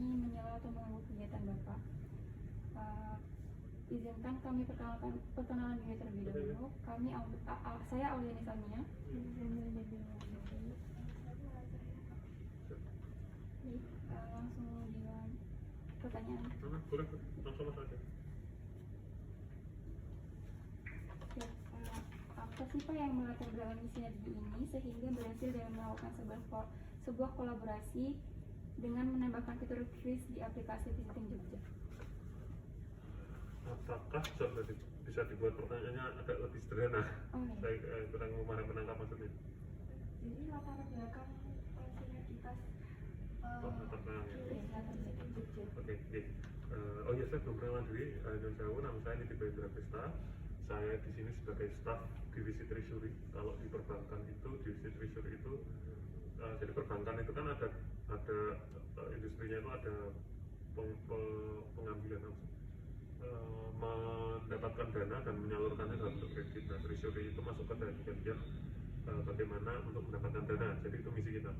kami menyela atau mengganggu kegiatan Bapak. Izinkan kami perkenalan diri terlebih dahulu. Saya Auliani Salmia. Langsung dengan pertanyaan. Boleh, langsung saja. Apa sih Pak yang melatar belakangi sinergi ini sehingga berhasil dalam melakukan sebuah kolaborasi dengan menambahkan fitur quiz di aplikasi Visiting Jogja? Apakah bisa dibuat pertanyaannya agak lebih sederhana? Saya kurang menangkap maksudnya. Jadi latar belakang sinergitas Oke. Oh iya, saya belum perkenalan diri. Jauh, nama saya Niti Bendra Krista. Saya di sini sebagai staf divisi treasury. Kalau di perbankan itu, divisi treasury itu, jadi perbankan itu kan ada industrinya itu ada pengambilan mendapatkan dana dan menyalurkannya dalam bentuk kredit. Nah, treasury itu masuk ke bagian bagaimana untuk mendapatkan dana. Jadi itu misi kita.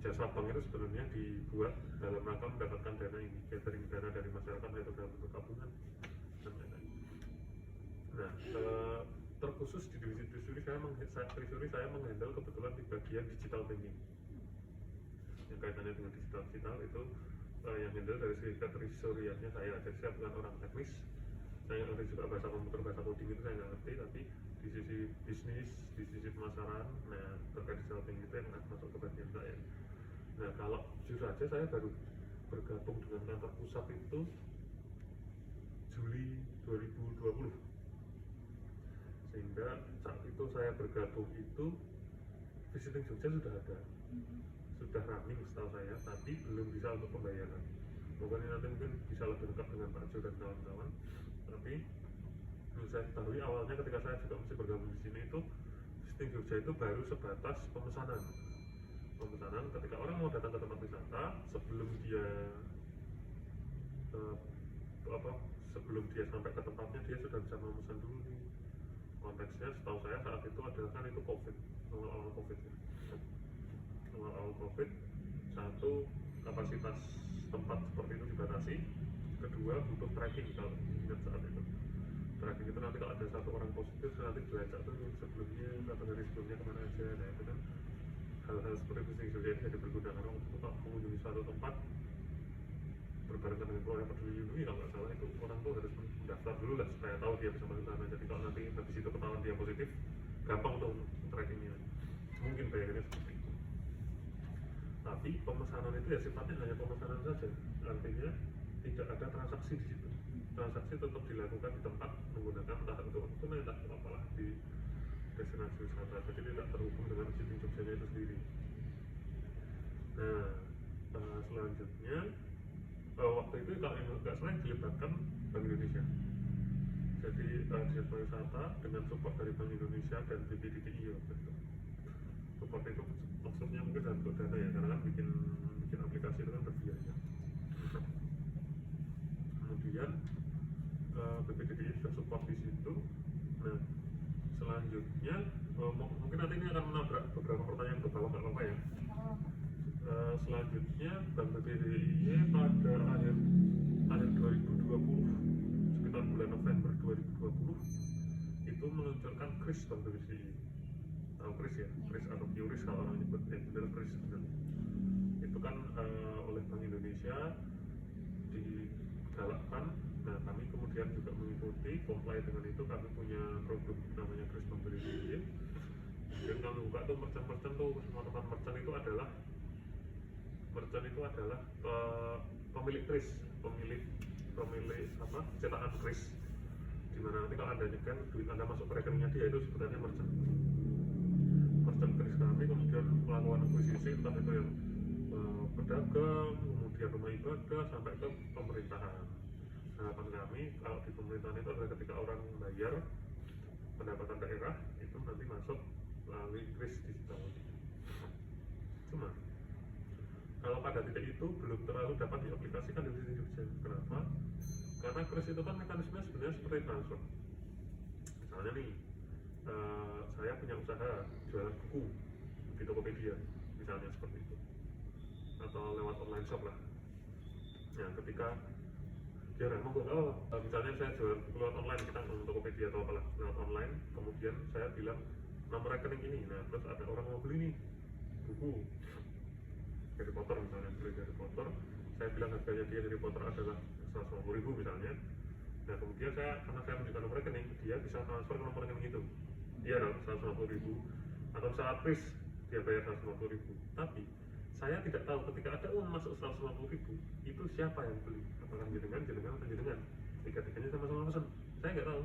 Jasa bank itu sebenarnya dibuat dalam rangka mendapatkan dana ini, gathering dana dari masyarakat yaitu dalam bentuk tabungan dan lain-lain. Nah, terkhusus di divisi treasury saya menghandle kebetulan di bagian digital banking. Yang kaitannya dengan digital itu yang handle dari segi treasury-nya saya. Jadi saya bukan orang teknis. Saya nggak ngerti juga bahasa komputer, bahasa coding itu saya nggak ngerti, tapi di sisi bisnis, di sisi pemasaran, nah terkait digital banking itu yang masuk ke bagian saya. Nah, kalau jujur saja saya baru bergabung dengan kantor pusat itu Juli 2020. Sehingga saat itu saya bergabung itu Visiting Jogja sudah ada, sudah running setahu saya, tapi belum bisa untuk pembayaran. Pokoknya nanti mungkin bisa lebih dekat dengan Pak Jo dan kawan-kawan. Tapi menurut saya ketahui awalnya ketika saya juga masih bergabung di sini itu Visiting Jogja itu baru sebatas pemesanan ketika orang mau datang ke tempat wisata sebelum dia sampai ke tempatnya dia sudah bisa memesan dulu nih. Konteksnya setahu saya saat itu adalah kan itu awal COVID, satu kapasitas tempat seperti itu dibatasi, kedua butuh tracking. Kalau ingat saat itu tracking itu nanti kalau ada satu orang positif nanti dilacak tuh sebelumnya atau dari sebelumnya kemana aja. Nah itu kan hal-hal seperti itu sih jadi jadi berguna karena untuk mengunjungi suatu tempat berbarengan dengan keluarga Peduli Lindungi kalau nggak salah itu orang tuh harus mendaftar dulu lah supaya tahu dia bisa masuk sana. Jadi kalau nanti habis itu ketahuan dia positif gampang untuk trackingnya, mungkin bayarannya seperti itu. Tapi pemesanan itu ya sifatnya hanya pemesanan saja, artinya tidak ada transaksi di situ. Transaksi tetap dilakukan di tempat menggunakan entah untuk tunai entah apalah di destinasi wisata, jadi tidak terhubung dengan Visiting Jogja itu sendiri. Nah, selanjutnya waktu itu kalau nggak salah dilibatkan Bank Indonesia. Jadi Dinas Pariwisata dengan support dari Bank Indonesia dan BPDKI waktu itu. Support itu maksudnya mungkin dalam bentuk dana ya, karena kan bikin aplikasi itu kan berbiaya. Kemudian BPDKI sudah support di situ. Nah, selanjutnya mungkin nanti ini akan menabrak beberapa pertanyaan ke bawah, nggak apa-apa ya. Selanjutnya Bank BPDIY pada akhir 2020 sekitar bulan November 2020 itu meluncurkan KRIS Bank BPDIY. Tahu KRIS ya? KRIS atau QRIS kalau orang nyebut benar KRIS benar. Itu kan oleh Bank Indonesia digalakkan. Nah kami kemudian juga mengikuti, comply dengan itu. Kami punya produk namanya KRIS Bank BPDIY. Kemudian kami buka tuh merchant tuh, semua tempat merchant itu adalah pemilik KRIS, pemilik cetakan KRIS, dimana nanti kalau Anda nyekan duit Anda masuk ke rekeningnya dia itu sebenarnya merchant KRIS kami. Kemudian melakukan akuisisi entah itu yang pedagang, kemudian rumah ibadah sampai ke pemerintahan. Harapan kami kalau di pemerintahan itu adalah ketika orang bayar pendapatan daerah itu nanti masuk melalui KRIS digital. Cuma kalau pada titik itu belum terlalu dapat diaplikasikan di Visiting Jogja. Kenapa? Karena KRIS itu kan mekanismenya sebenarnya seperti transfer. Misalnya nih, saya punya usaha jualan buku di Tokopedia, misalnya seperti itu, atau lewat online shop lah. Nah, ketika dia monggo, misalnya saya jual lewat online, kita ngomong Tokopedia atau apalah lewat online, kemudian saya bilang nomor rekening ini, nah terus ada orang mau beli nih buku Harry Potter misalnya, beli Harry Potter, saya bilang harganya dia Harry Potter adalah 150.000 misalnya. Nah kemudian karena saya menunjukkan nomor rekening, dia bisa transfer ke nomor rekening itu, dia dong 150.000, atau saat kris dia bayar 150.000. Tapi saya tidak tahu ketika ada uang masuk 150.000 itu siapa yang beli, apakah jenengan atau jenengan, tiga-tiganya sama-sama pesan. Saya nggak tahu,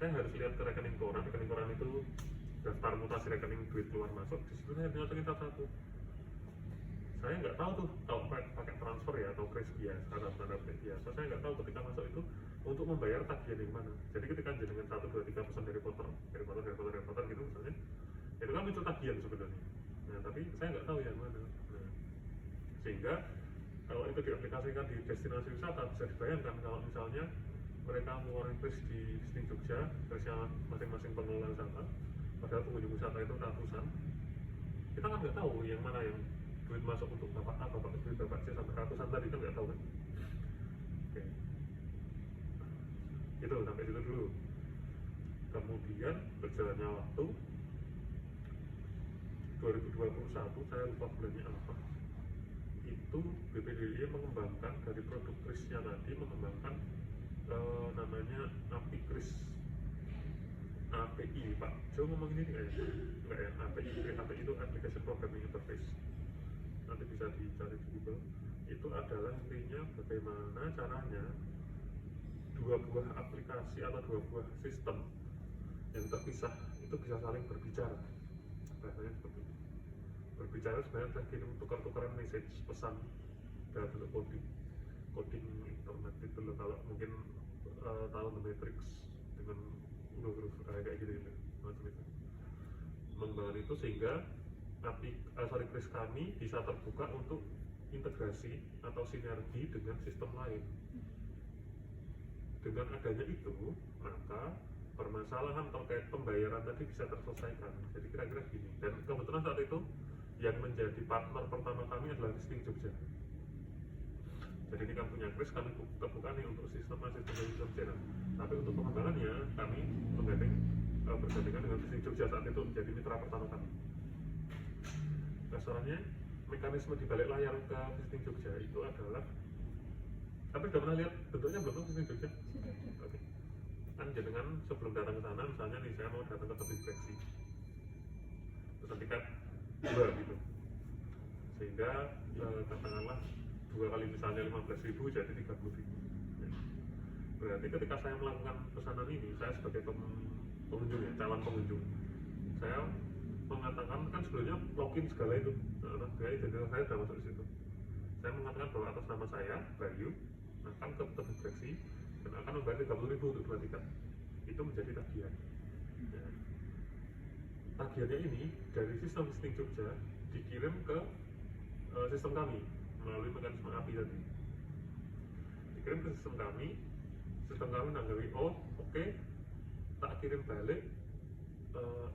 saya harus lihat ke rekening koran itu daftar mutasi rekening duit keluar masuk, di situ saya nyocokin satu-satu. Saya nggak tahu tuh kalau pakai transfer ya atau kris biasa atau tanda biasa, saya nggak tahu ketika masuk itu untuk membayar tagihan yang mana. Jadi ketika jenengan 1, 2, 3 pesan Harry Potter gitu misalnya, itu kan muncul tagihan sebenarnya. Nah tapi saya nggak tahu yang mana. Nah, sehingga kalau itu diaplikasikan di destinasi wisata, bisa dibayangkan kalau misalnya mereka mengeluarkan kris di Sting Jogja, krisnya masing-masing pengelola wisata, padahal pengunjung wisata itu ratusan, kita kan nggak tahu yang mana yang duit masuk untuk bapak A, duit bapak C sampai ratusan tadi kan nggak tahu kan. Oke, itu sampai situ dulu. Kemudian berjalannya waktu 2021, saya lupa bulannya apa, itu BPDI mengembangkan dari produk krisnya tadi, mengembangkan namanya API Kris, API. Pak Jo ngomong ini nggak ya? Nggak ya, API itu Application Programming Interface, nanti bisa dicari di Google. Itu adalah intinya bagaimana caranya dua buah aplikasi atau dua buah sistem yang terpisah itu bisa saling berbicara. Bahasanya seperti itu. Berbicara sebenarnya saya kirim tukar-tukaran message, pesan dalam bentuk coding internet itu loh, kalau mungkin tahu The Matrix dengan huruf kayak gitu macam itu. Mengembangkan itu sehingga kris kami bisa terbuka untuk integrasi atau sinergi dengan sistem lain. Dengan adanya itu, maka permasalahan terkait pembayaran tadi bisa terselesaikan. Jadi kira-kira gini. Dan kebetulan saat itu yang menjadi partner pertama kami adalah Sting Jogja. Jadi ini kami punya kris, kami terbuka nih untuk sistem channel. Tapi untuk pengembangannya kami bergandingan dengan Sting Jogja saat itu menjadi mitra pertama kami. Dasarnya mekanisme di balik layar ke Sting Jogja itu adalah, tapi sudah pernah lihat bentuknya belum Sting Jogja? Oke. Kan jenengan sebelum datang ke sana, misalnya nih saya mau datang ke tebing Breksi, pesan tiket 2 gitu, sehingga katakanlah 2 kali misalnya 15.000 jadi 30.000. Berarti ketika saya melakukan pesanan ini, saya sebagai pengunjung ya, calon pengunjung, saya mengatakan, kan sebelumnya login segala itu, identitas saya sudah masuk di situ. Saya mengatakan bahwa atas nama saya, Bayu, akan ke tebing Breksi dan akan membayar 30.000 untuk 2 tiket. Itu menjadi tagihan. Ya. Tagihannya ini dari sistem Sting Jogja dikirim ke sistem kami melalui mekanisme API tadi. Dikirim ke sistem kami nanggapi, oh oke, tak kirim balik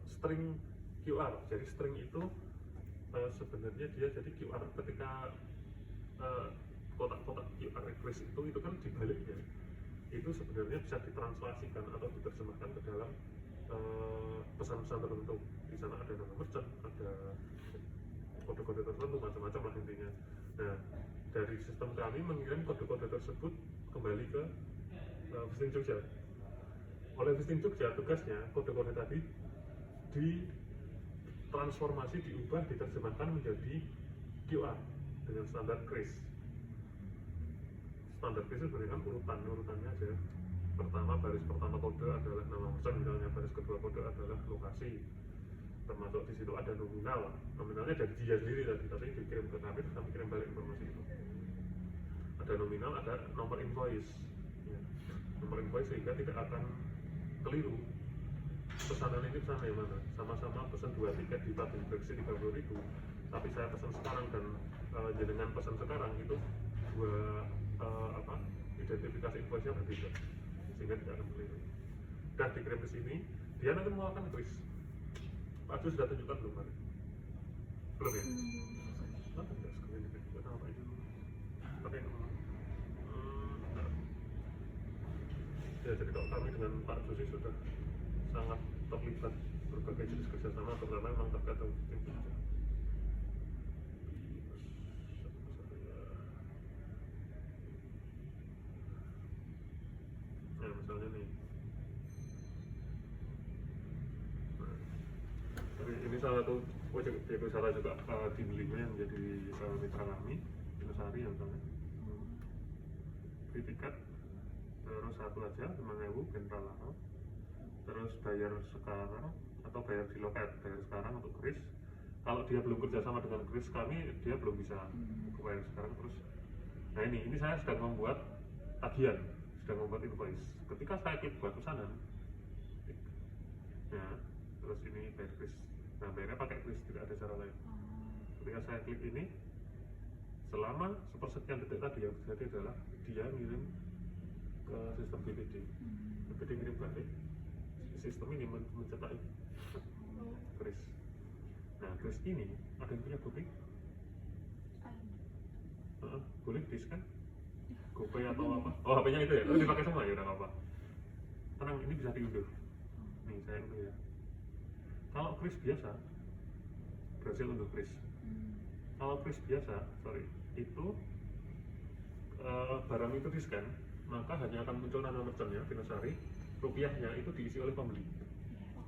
string QR. Jadi string itu sebenarnya dia jadi QR. Ketika kotak-kotak QR request itu kan dibaliknya itu sebenarnya bisa ditranslasikan atau diterjemahkan ke dalam pesan-pesan tertentu. Di sana ada nama merchant, ada kode-kode tertentu, macam-macam lah intinya. Nah, dari sistem kami mengirim kode-kode tersebut kembali ke Sting Jogja. Oleh Sting Jogja, tugasnya kode-kode tadi ditransformasi, diubah, diterjemahkan menjadi QR dengan standar kris. Standar kris itu sebenarnya kan urutannya aja. Baris pertama kode adalah nama merchant misalnya, baris kedua kode adalah lokasi, termasuk di situ ada nominalnya dari dia sendiri tadi, tapi dikirim ke kami, terus kami kirim balik informasi itu. Ada nominal, ada nomor invoice, ya. Nomor invoice sehingga tidak akan keliru pesanan ini pesan yang mana. Sama-sama pesan 2 tiket di tebing Breksi 30.000, tapi saya pesan sekarang dan jenengan pesan sekarang itu identifikasi invoice-nya berbeda, sehingga tidak akan keliru. Dan dikirim ke sini, dia nanti mengeluarkan kris. Pak Jo sudah tunjukkan belum hari? Belum ya? Nanti tidak sekali tunjukkan apa itu. Pakai Ya, jadi kalau kami dengan Pak Josi sudah sangat terlibat berbagai jenis kerjasama, terutama memang terkait dengan sistem Jogja. Nah, misalnya nih, ini salah satu objek wisata juga di Belima yang menjadi mitra kami, Pinusari yang sana. Beli tiket, terus satu aja 5.000 general laro, terus bayar sekarang atau bayar di loket, bayar sekarang untuk kris. Kalau dia belum kerjasama dengan kris kami, dia belum bisa bayar sekarang terus. Nah ini saya sedang membuat tagihan, sedang membuat invoice. Ketika saya klik buat pesanan, nah terus ini bayar kris. Nah bayarnya pakai kris, tidak ada cara lain. Ketika saya klik ini, selama sepersekian detik tadi yang terjadi adalah dia ngirim ke sistem BPD. BPD ngirim balik, sistem ini mencetak kris. Nah kris ini ada yang punya bukti? Boleh di scan? GoPay atau apa? Oh HP-nya itu ya? Oh dipakai semua ya, udah apa-apa. Tenang, ini bisa diunduh. Nih saya unduh ya. Kalau kris biasa, berhasil unduh kris. Kalau kris biasa, itu barang itu di scan, maka hanya akan muncul nama merchantnya, Pinusari, rupiahnya itu diisi oleh pembeli.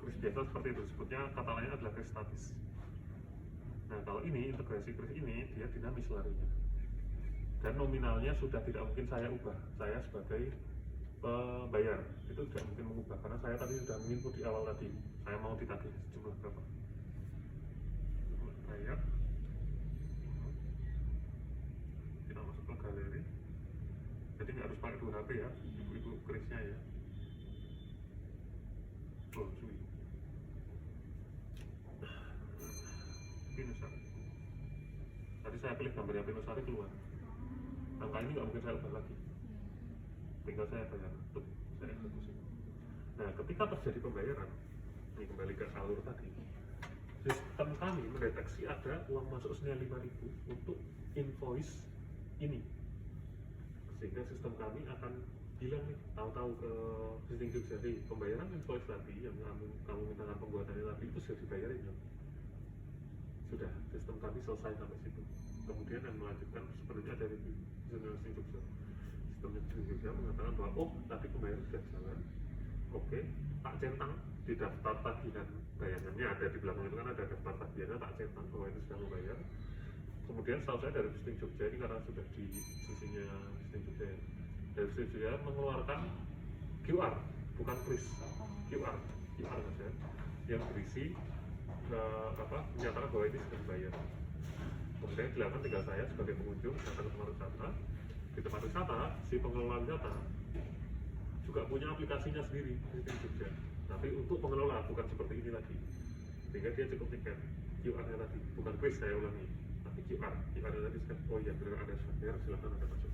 Kris biasa seperti itu, sebutnya kata lainnya adalah kris statis. Nah kalau ini, integrasi kris ini, dia dinamis larinya. Dan nominalnya sudah tidak mungkin saya ubah, saya sebagai pembayar itu tidak mungkin mengubah, karena saya tadi sudah menginput di awal tadi, saya mau ditagih sejumlah berapa. Bayar. Kita masuk ke galeri, jadi nggak harus pakai 2 HP ya, ibu-ibu krisnya ya. Oh cuy, Pinusari. Tadi saya klik gambarnya Pinusari keluar. Angka ini nggak mungkin saya ubah lagi, tinggal saya bayar, saya eksekusi. Nah ketika terjadi pembayaran, ini kembali ke alur tadi, sistem kami mendeteksi ada uang masuk senilai 5.000 untuk invoice ini, sehingga sistem kami akan bilang nih, tahu-tahu ke sistem Jogja, jadi pembayaran invoice tadi yang kamu mintakan pembuatannya tadi itu sudah dibayarin ya? Sudah, sistem kami selesai sampai situ. Kemudian yang melanjutkan sebenarnya dari sistem Jogja. Sistem Jogja mengatakan bahwa oh tadi pembayaran sudah jalan, oke, tak centang di daftar tagihan bayangannya, ada di belakang itu kan ada daftar tagihannya, tak centang bahwa itu sudah membayar. Kemudian setahu saya dari sistem Jogja ini, karena sudah di sisinya sistem Jogja ya, dari sistem Jogja mengeluarkan QR, bukan kris, QR saja yang berisi menyatakan bahwa ini sudah dibayar. Kemudian dilakukan tinggal saya sebagai pengunjung datang ke tempat wisata. Di tempat wisata, si pengelola wisata juga punya aplikasinya sendiri di Jogja, tapi untuk pengelola, bukan seperti ini lagi. Sehingga dia cukup tiket QR-nya tadi, bukan kris, saya ulangi, tapi QR-nya tadi kan, oh iya benar ada bayar, silakan Anda masuk.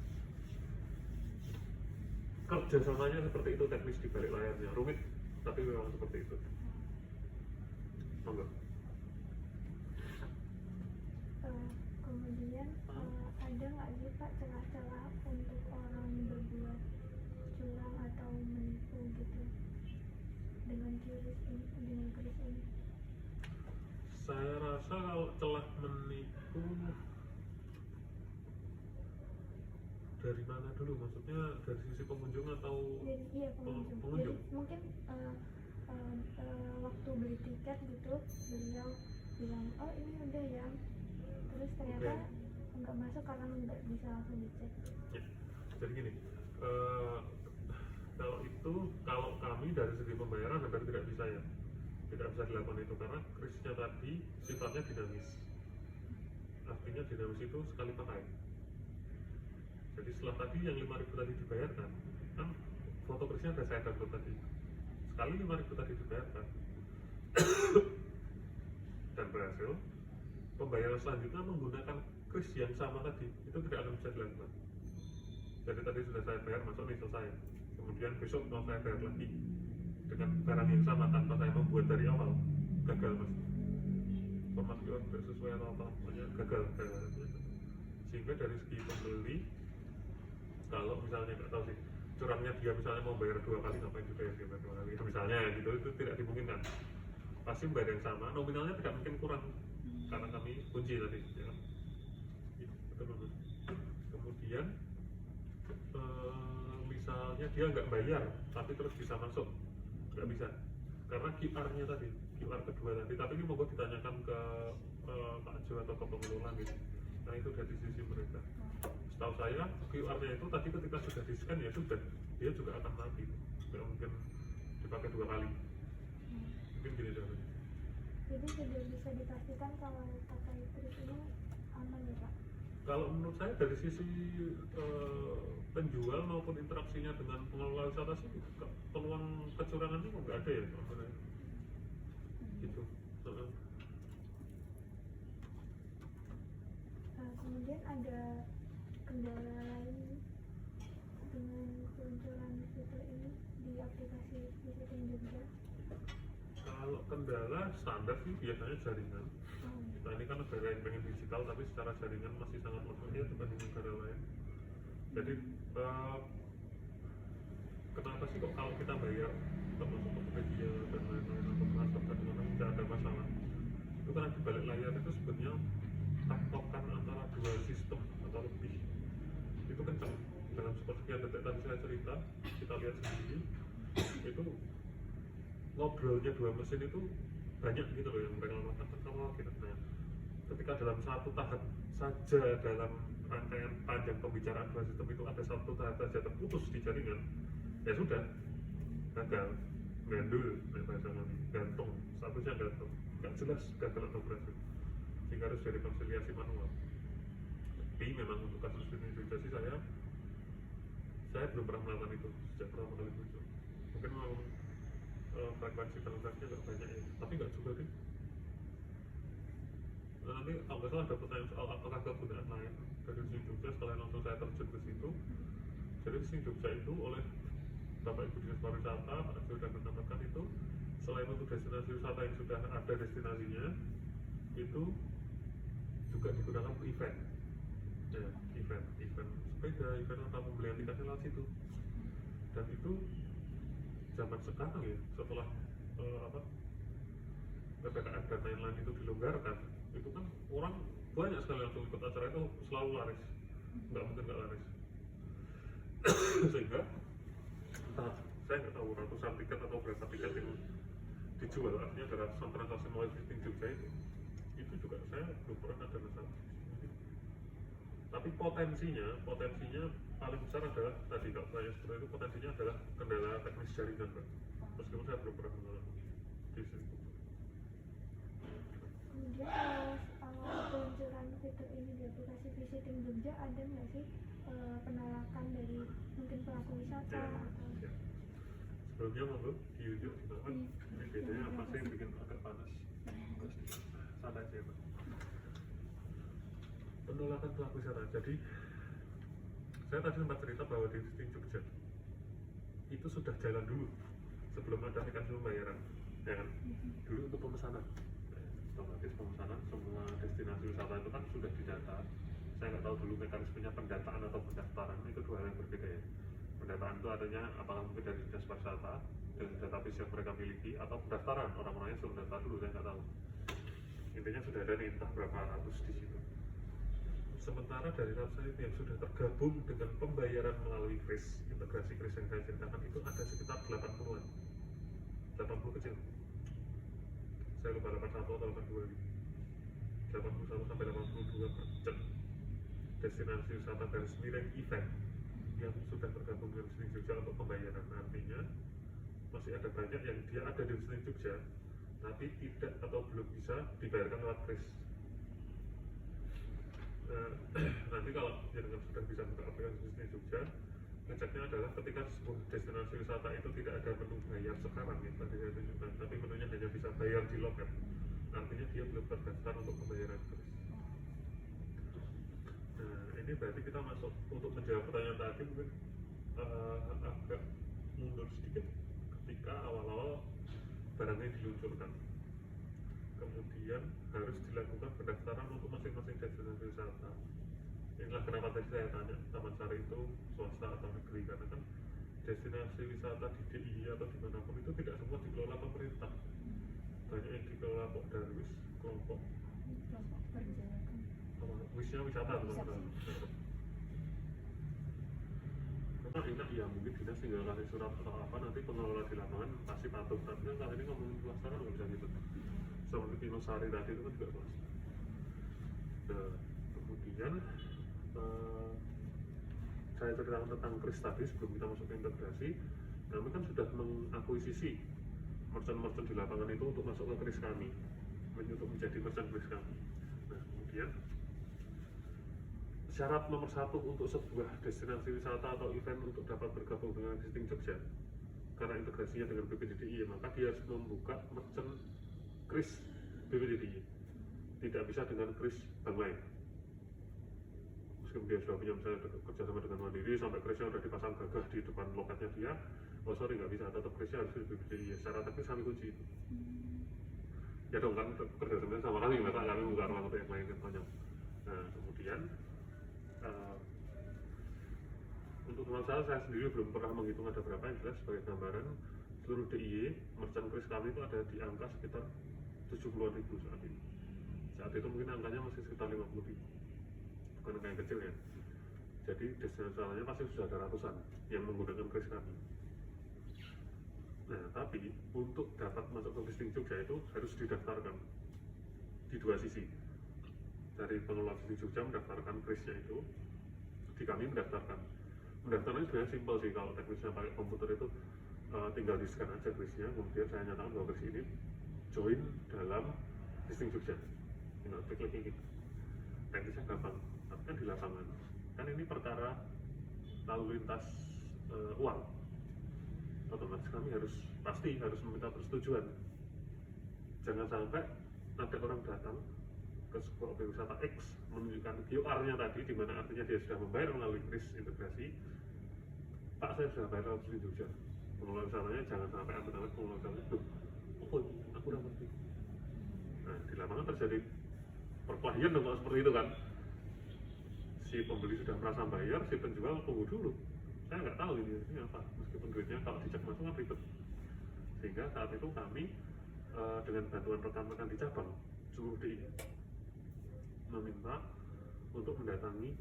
Kerjasamanya seperti itu, teknis di balik layarnya rumit, tapi memang seperti itu. Monggo. Kemudian ada nggak sih Pak celah-celah untuk orang berbuat curang atau menipu gitu dengan kris ini? Saya rasa kalau celah menipu dari mana dulu? Maksudnya dari sisi pengunjung atau Iya pengunjung. pengunjung? Jadi mungkin waktu beli tiket gitu beliau bilang oh ini udah ya, terus ternyata nggak masuk karena nggak bisa langsung dicek. Ya, jadi gini, kalau kami dari segi pembayaran hampir tidak bisa ya, tidak bisa dilakukan itu karena krisnya tadi sifatnya dinamis. Artinya dinamis itu sekali pakai. Jadi setelah tadi yang 5.000 tadi dibayarkan, kan foto krisnya sudah saya download tadi. Sekali 5.000 tadi dibayarkan dan berhasil, pembayaran selanjutnya menggunakan kris yang sama tadi itu tidak akan bisa dilakukan. Jadi tadi sudah saya bayar, masuk nih selesai. Kemudian besok mau saya bayar lagi dengan barang yang sama tanpa saya membuat dari awal, gagal mas. Format QR tidak sesuai atau apa, pokoknya gagal. Sehingga dari segi pembeli, kalau misalnya nggak tahu sih, curangnya dia misalnya mau bayar 2 kali, ngapain juga ya dia bayar 2 kali, misalnya gitu, itu tidak dimungkinkan. Pasti bayar yang sama, nominalnya tidak mungkin kurang karena kami kunci tadi ya. Itu dulu. Kemudian misalnya dia nggak bayar tapi terus bisa masuk, nggak bisa karena QR-nya tadi, QR kedua tadi. Tapi ini monggo ditanyakan ke Pak Jo atau ke pengelola gitu. Nah itu dari sisi mereka. Setahu saya QR-nya itu tadi ketika sudah di scan ya sudah, dia juga akan mati, nggak mungkin dipakai 2 kali. Mungkin gini caranya. Jadi sudah bisa dipastikan kalau pakai kris ini aman ya Pak? Kalau menurut saya dari sisi penjual maupun interaksinya dengan pengelola wisata sih peluang kecurangannya kok nggak ada ya sebenarnya. Gitu. Kemudian ada kendala lain dengan peluncuran fitur ini di aplikasi Visiting Jogja? Kalau kendala standar sih biasanya jaringan. Nah ini kan negara yang pengen digital tapi secara jaringan masih sangat lemah ya dibanding negara lain. Jadi kenapa sih kok kalau kita bayar termasuk Tokopedia dan lain-lain atau transfer dan lain-lain tidak ada masalah? Itu karena di balik layar itu sebenarnya taktokan antara dua sistem atau lebih itu kencang. Dalam sepersekian detik tadi saya cerita, kita lihat sendiri itu ngobrolnya dua mesin itu banyak gitu loh yang mereka lakukan gitu. Nah, ketika dalam satu tahap saja dalam rangkaian panjang pembicaraan dua sistem itu ada satu tahap saja terputus di jaringan, ya sudah gagal, gandul, bahasa kami gantung, statusnya gantung, nggak jelas gagal atau berhasil, sehingga harus direkonsiliasi manual. Tapi memang untuk kasus ini juga sih saya belum pernah melakukan itu sejak pertama kali muncul. Mungkin mau frekuensi transaksinya nggak banyak ya, tapi nggak juga deh. Nah, nanti kalau nggak salah ada pertanyaan soal apakah kegunaan lain dari Visiting Jogja, sekalian langsung saya terjun ke situ. Jadi Visiting Jogja itu oleh Bapak Ibu Dinas Pariwisata, Pak Jo sudah menambahkan itu selain untuk destinasi wisata yang sudah ada destinasinya, itu juga digunakan untuk event. Ya, event sepeda, event atau pembelian tiketnya lewat situ. Dan itu zaman sekarang ya, setelah PPKM dan lain-lain itu dilonggarkan, itu kan orang banyak sekali langsung ikut acara itu, selalu laris, nggak mungkin nggak laris. Sehingga entah, saya nggak tahu ratusan tiket atau berapa tiket yang dijual, artinya ada ratusan transaksi melalui Visiting Jogja itu juga saya belum pernah ada masalah. Tapi potensinya paling besar adalah tadi kalau saya seperti itu, potensinya adalah kendala teknis jaringan, Pak. Meskipun saya belum pernah mengalami di situ. Kemudian kalau peluncuran fitur ini di aplikasi Visiting Jogja, ada nggak sih penolakan dari mungkin pelaku wisata atau? Ya. Sebelumnya monggo di YouTube dibangun. Ini bedanya apa sih yang bikin agak panas? Santai aja, Pak. Penolakan pelaku wisata. Jadi saya tadi sempat cerita bahwa di Visiting Jogja itu sudah jalan dulu sebelum ada mekanisme pembayaran, ya kan? Dulu untuk pemesanan, otomatis pemesanan semua destinasi wisata itu kan sudah didata. Saya nggak tahu dulu mekanismenya pendataan atau pendaftaran, itu dua hal yang berbeda ya. Pendataan itu adanya apakah mungkin dari dinas pariwisata dengan database yang mereka miliki, atau pendaftaran orang-orangnya suruh daftar dulu, saya nggak tahu. Intinya sudah ada nih entah berapa ratus di situ. Sementara dari ratusan itu yang sudah tergabung dengan pembayaran melalui kris, integrasi kris yang saya ceritakan itu ada sekitar 80-an, 80 kecil. Saya lupa 81 atau 82 gitu. 81 sampai 82% destinasi wisata garis miring event yang sudah tergabung dengan Visiting Jogja untuk pembayaran. Artinya masih ada banyak yang dia ada di Visiting Jogja tapi tidak atau belum bisa dibayarkan lewat kris. Nanti kalau jenengan sudah bisa buka aplikasi Visiting Jogja, ngeceknya adalah ketika sebuah destinasi wisata itu tidak ada menu bayar sekarang ya, tadi saya tunjukkan, tapi menunya hanya bisa bayar di loket, artinya dia belum terdaftar untuk pembayaran kris. Nah ini berarti kita masuk untuk menjawab pertanyaan tadi mungkin agak mundur sedikit ketika awal-awal barangnya diluncurkan. Kemudian harus dilakukan pendaftaran untuk masing-masing destinasi wisata. Inilah kenapa tadi saya tanya Taman Sari itu swasta atau negeri, karena kan destinasi wisata di DIY atau dimanapun itu tidak semua dikelola pemerintah, banyak yang dikelola kok dari kelompok kelompok kerja kan. wisnya wisata teman-teman. Karena enak ya mungkin dinas tinggal kasih surat atau apa, nanti pengelola di lapangan pasti patuh. Tapi kan kalau ini ngomongin swasta kan nggak bisa gitu. Seperti Pinosari tadi itu kan juga swasta. Nah, kemudian saya ceritakan tentang kris tadi sebelum kita masuk ke integrasi. Kami kan sudah mengakuisisi merchant-merchant di lapangan itu untuk masuk ke kris kami, untuk menjadi merchant kris kami. Nah, kemudian syarat nomor satu untuk sebuah destinasi wisata atau event untuk dapat bergabung dengan Visiting Jogja, karena integrasinya dengan BPDDI, maka dia harus membuka merchant kris BPDDI. Tidak bisa dengan kris bank lain. Meskipun dia sudah punya misalnya kerjasama dengan Mandiri sampai krisnya sudah dipasang gagah di depan lokatnya dia, oh sorry nggak bisa, tetap krisnya harus di BPDDI. Secara teknis kami kunci itu. Ya dong kan kerjasama sama kami, maka kami buka ruang untuk yang lain kan banyak. Nah kemudian untuk teman saya sendiri belum pernah menghitung ada berapa, yang jelas sebagai gambaran seluruh DIY merchant kris kami itu ada di angka sekitar 70-an ribu saat ini. Saat itu mungkin angkanya masih sekitar 50 ribu, bukan angka yang kecil ya. Jadi destinasi wisatanya pasti sudah ada ratusan yang menggunakan kris kami. Nah tapi untuk dapat masuk ke Visiting Jogja itu harus didaftarkan di dua sisi. Dari pengelola Visiting Jogja mendaftarkan krisnya itu, di kami mendaftarkan. Mendaftarnya sebenarnya simpel sih, kalau teknisnya pakai komputer itu tinggal di scan aja krisnya, kemudian saya nyatakan bahwa kris ini join dalam Visiting Jogja, tinggal klik gitu. Teknisnya gampang, tapi kan di lapangan kan ini perkara lalu lintas uang, otomatis kami pasti harus meminta persetujuan. Jangan sampai ada orang datang ke sebuah objek wisata X menunjukkan QR-nya tadi, di mana artinya dia sudah membayar melalui kris integrasi. Pak, saya sudah bayar di Jogja. Pengelola wisatanya jangan sampai amit-amit pengelola wisatanya, oh aku udah ngerti. Nah di lapangan terjadi perkelahian dong kalau seperti itu kan. Si pembeli sudah merasa bayar, si penjual tunggu dulu. Saya nggak tahu ini apa, meskipun duitnya kalau dicek masuk kan ribet. Sehingga saat itu kami dengan bantuan rekan-rekan di cabang seluruh DIY meminta untuk mendatangi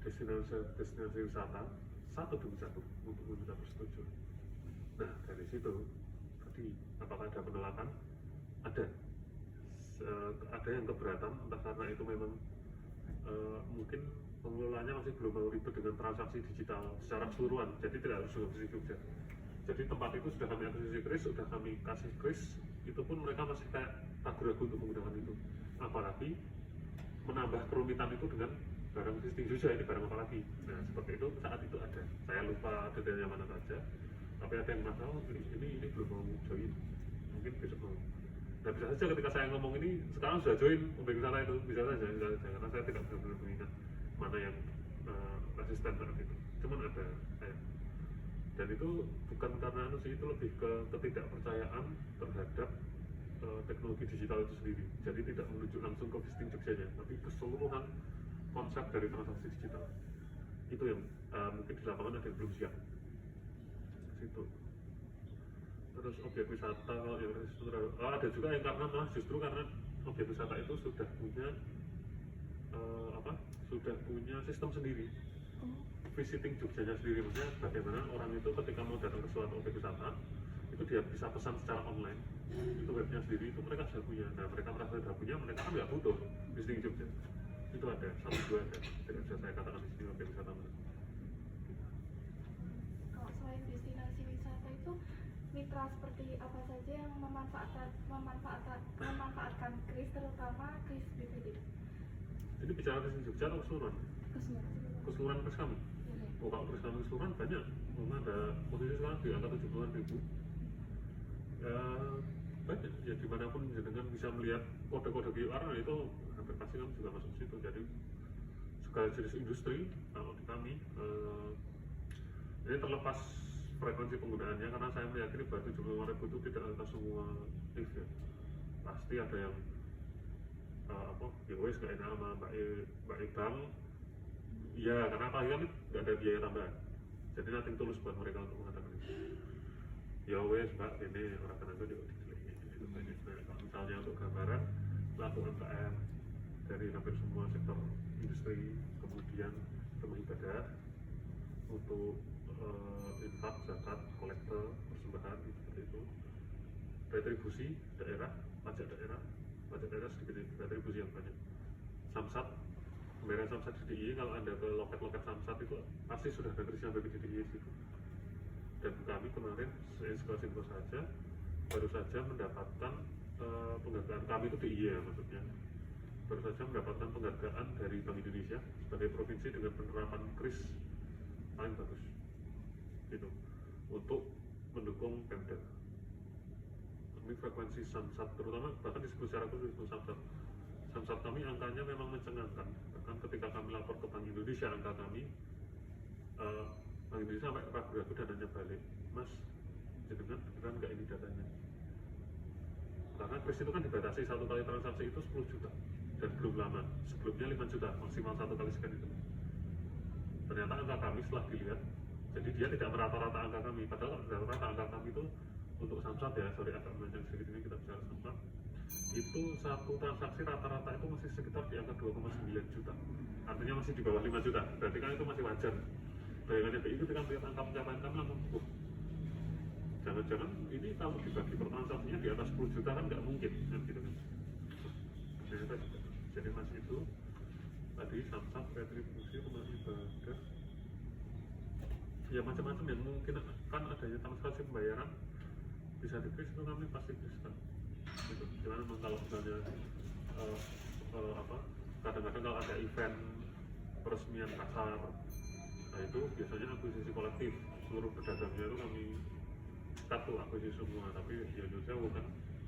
destinasi wisata satu demi satu untuk meminta persetujuan. Nah dari situ tadi apakah ada penolakan? Ada yang keberatan, entah karena itu memang mungkin pengelolanya masih belum mau ribet dengan transaksi digital secara keseluruhan, jadi tidak harus dengan Visiting Jogja. Jadi tempat itu sudah kami akuisisi kris, sudah kami kasih kris, itu pun mereka masih kayak ragu-ragu untuk menggunakan itu. Apalagi menambah kerumitan itu dengan barang Visiting Jogja, ini barang apa lagi. Nah seperti itu saat itu ada, saya lupa detailnya mana saja, tapi ada yang mas tahu ini belum mau join, mungkin besok mau. Nah bisa saja ketika saya ngomong ini sekarang sudah join objek wisata itu, bisa saja karena saya tidak benar-benar mengingat mana yang resisten saat itu, cuman ada saya. Dan itu bukan karena itu lebih ke ketidakpercayaan terhadap teknologi digital itu sendiri. Jadi tidak menuju langsung ke Visiting Jogja-nya, tapi keseluruhan konsep dari transaksi digital itu yang mungkin di lapangan ada yang belum siap. Situ. Terus objek wisata kalau yang ada juga yang karena malah justru karena objek wisata itu sudah punya sudah punya sistem sendiri. Visiting Jogja-nya sendiri, maksudnya bagaimana orang itu ketika mau datang ke suatu objek wisata itu dia bisa pesan secara online, itu webnya sendiri itu mereka sudah punya. Nah mereka merasa sudah punya, mereka kan nggak butuh Visiting Jogja. Itu ada, satu dua ada, tidak bisa saya katakan di sini objek wisata. Kalau selain destinasi wisata itu mitra seperti apa saja yang memanfaatkan kris, terutama kris BPD? Ini bicara Visiting Jogja atau keseluruhan? Keseluruhan kris kami. Oh, kalau kris kami keseluruhan banyak, memang ada posisi sekarang di angka 70-an ribu. Banyak, ya dimanapun dengan bisa melihat kode-kode QR itu hampir pasti kami juga masuk situ. Jadi segala jenis industri kalau di kami ini terlepas frekuensi penggunaannya, karena saya meyakini bahwa 75 ribu itu tidak atas semua lift ya. Pasti ada yang wes gak enak sama Mbak Ibang ya, karena apalagi kan nggak ada biaya tambahan. Jadi nanti tulus buat mereka untuk mengatakan itu. Ya wes mbak, ini orang tenaga juga itu banyak. Nah, misalnya untuk gambaran pelaku UMKM dari hampir semua sektor industri, kemudian rumah ibadah untuk infak, zakat, kolektor, persembahan seperti itu, retribusi daerah, pajak daerah sedikit, retribusi yang banyak, samsat, pembayaran samsat di DIY. Kalau anda ke loket-loket samsat itu pasti sudah ada tulisan bagi di DIY situ. Dan kami kemarin info saja baru saja mendapatkan penghargaan, kami itu DIY ya maksudnya, baru saja mendapatkan penghargaan dari Bank Indonesia sebagai provinsi dengan penerapan KRIS paling bagus gitu, untuk mendukung Pemda. Kami frekuensi samsat terutama bahkan disebut secara khusus samsat kami angkanya memang mencengangkan. Bahkan ketika kami lapor ke Bank Indonesia angka kami, Bank Indonesia sampai ragu-ragu dananya balik, mas jenengan beneran nggak ini datanya, karena kris itu kan dibatasi satu kali transaksi itu 10 juta dan belum lama, sebelumnya 5 juta maksimal satu kali scan itu. Ternyata angka kami setelah dilihat, jadi dia tidak merata-rata angka kami, padahal rata-rata angka kami itu untuk samsat ya, sorry agak melenceng sedikit, ini kita bicara samsat, itu satu transaksi rata-rata itu masih sekitar di angka 2,9 juta, artinya masih di bawah 5 juta, berarti kan itu masih wajar. Bayangannya BI ketika melihat angka pencapaian kami langsung, jangan-jangan ini kalau dibagi per transaksinya di atas 10 juta kan nggak mungkin kan gitu kan. Jadi mas itu tadi samsat, retribusi, rumah ibadah, ya macam-macam yang mungkin kan adanya transaksi pembayaran bisa dikris, itu kami pasti bisa gitu. Cuman memang kalau misalnya kadang-kadang kalau ada event peresmian pasar, nah itu biasanya akuisisi kolektif, seluruh pedagangnya itu kami satu akuisisi semua. Tapi di Indonesia bukan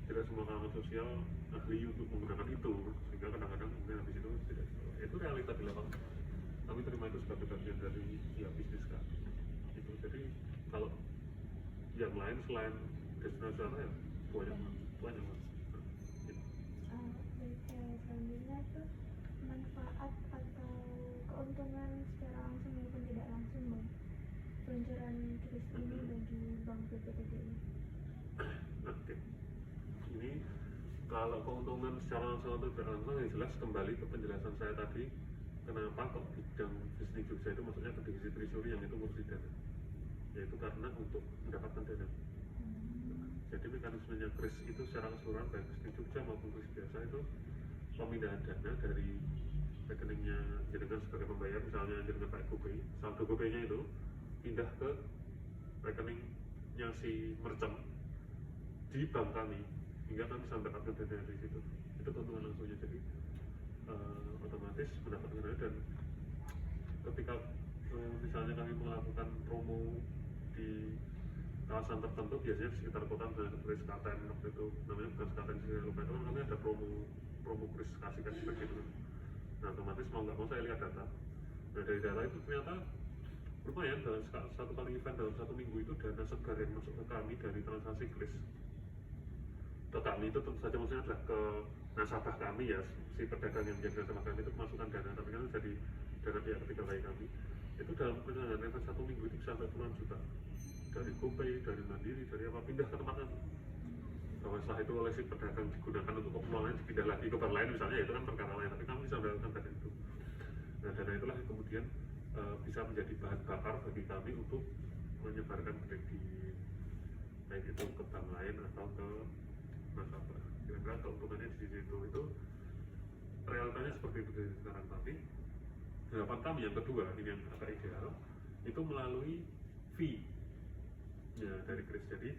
tidak semua kalangan sosial ahli untuk menggunakan itu, sehingga kadang-kadang mungkin habis itu tidak, itu realita di lapangan. Kami terima itu sebagai bagian dari ya bisnis kan itu. Jadi kalau yang lain selain destinasi ya banyak selanjutnya tuh manfaat atau keuntungan secara langsung maupun tidak langsung bang peluncuran kris ini bagi Bank BPTBI. Oke, ini kalau keuntungan secara langsung atau tidak langsung yang jelas kembali ke penjelasan saya tadi, kenapa kok bidang bisnis Jogja itu maksudnya ke divisi treasury yang itu ngurusi dana, yaitu karena untuk mendapatkan dana. Jadi mekanismenya kris itu secara keseluruhan baik bisnis Jogja maupun kris biasa itu pemindahan dana dari rekeningnya jenengan sebagai pembayar, misalnya jenengan pakai GoPay, saldo GoPay-nya itu pindah ke rekeningnya si merchant di bank kami, hingga kami bisa mendapatkan dana dari situ. Itu keuntungan langsungnya. Jadi otomatis mendapatkan dana. Dan ketika misalnya kami melakukan promo di kawasan tertentu, biasanya di sekitar kota, misalnya seperti Sekaten waktu itu, namanya bukan Sekaten sih, saya lupa, itu kan kami ada promo kris kasih seperti itu. Nah otomatis mau nggak mau saya lihat data. Nah dari data itu ternyata lumayan, dalam satu kali event dalam satu minggu itu dana segar yang masuk ke kami dari transaksi kris ke kami itu tentu saja maksudnya adalah ke nasabah kami ya, si pedagang yang menjadi nasabah kami itu kemasukan dana, tapi kan jadi dana pihak ketiga bagi kami itu dalam perjalanan event satu minggu itu bisa sampai puluhan juta dari GoPay, dari Mandiri, dari apa, pindah ke tempat kami. Bahwa setelah itu oleh si pedagang digunakan untuk keperluan lain, dipindah lagi ke tempat lain misalnya, itu kan perkara lain, tapi kami bisa mendapatkan dana itu. Nah dana itulah yang kemudian bisa menjadi bahan bakar bagi kami untuk menyebarkan kredit, baik itu ke bank lain atau ke nasabah. Kira-kira keuntungannya di situ, itu realitanya seperti itu dari sekarang. Tapi harapan kami yang kedua, ini yang agak ideal, itu melalui fee ya dari kris. Jadi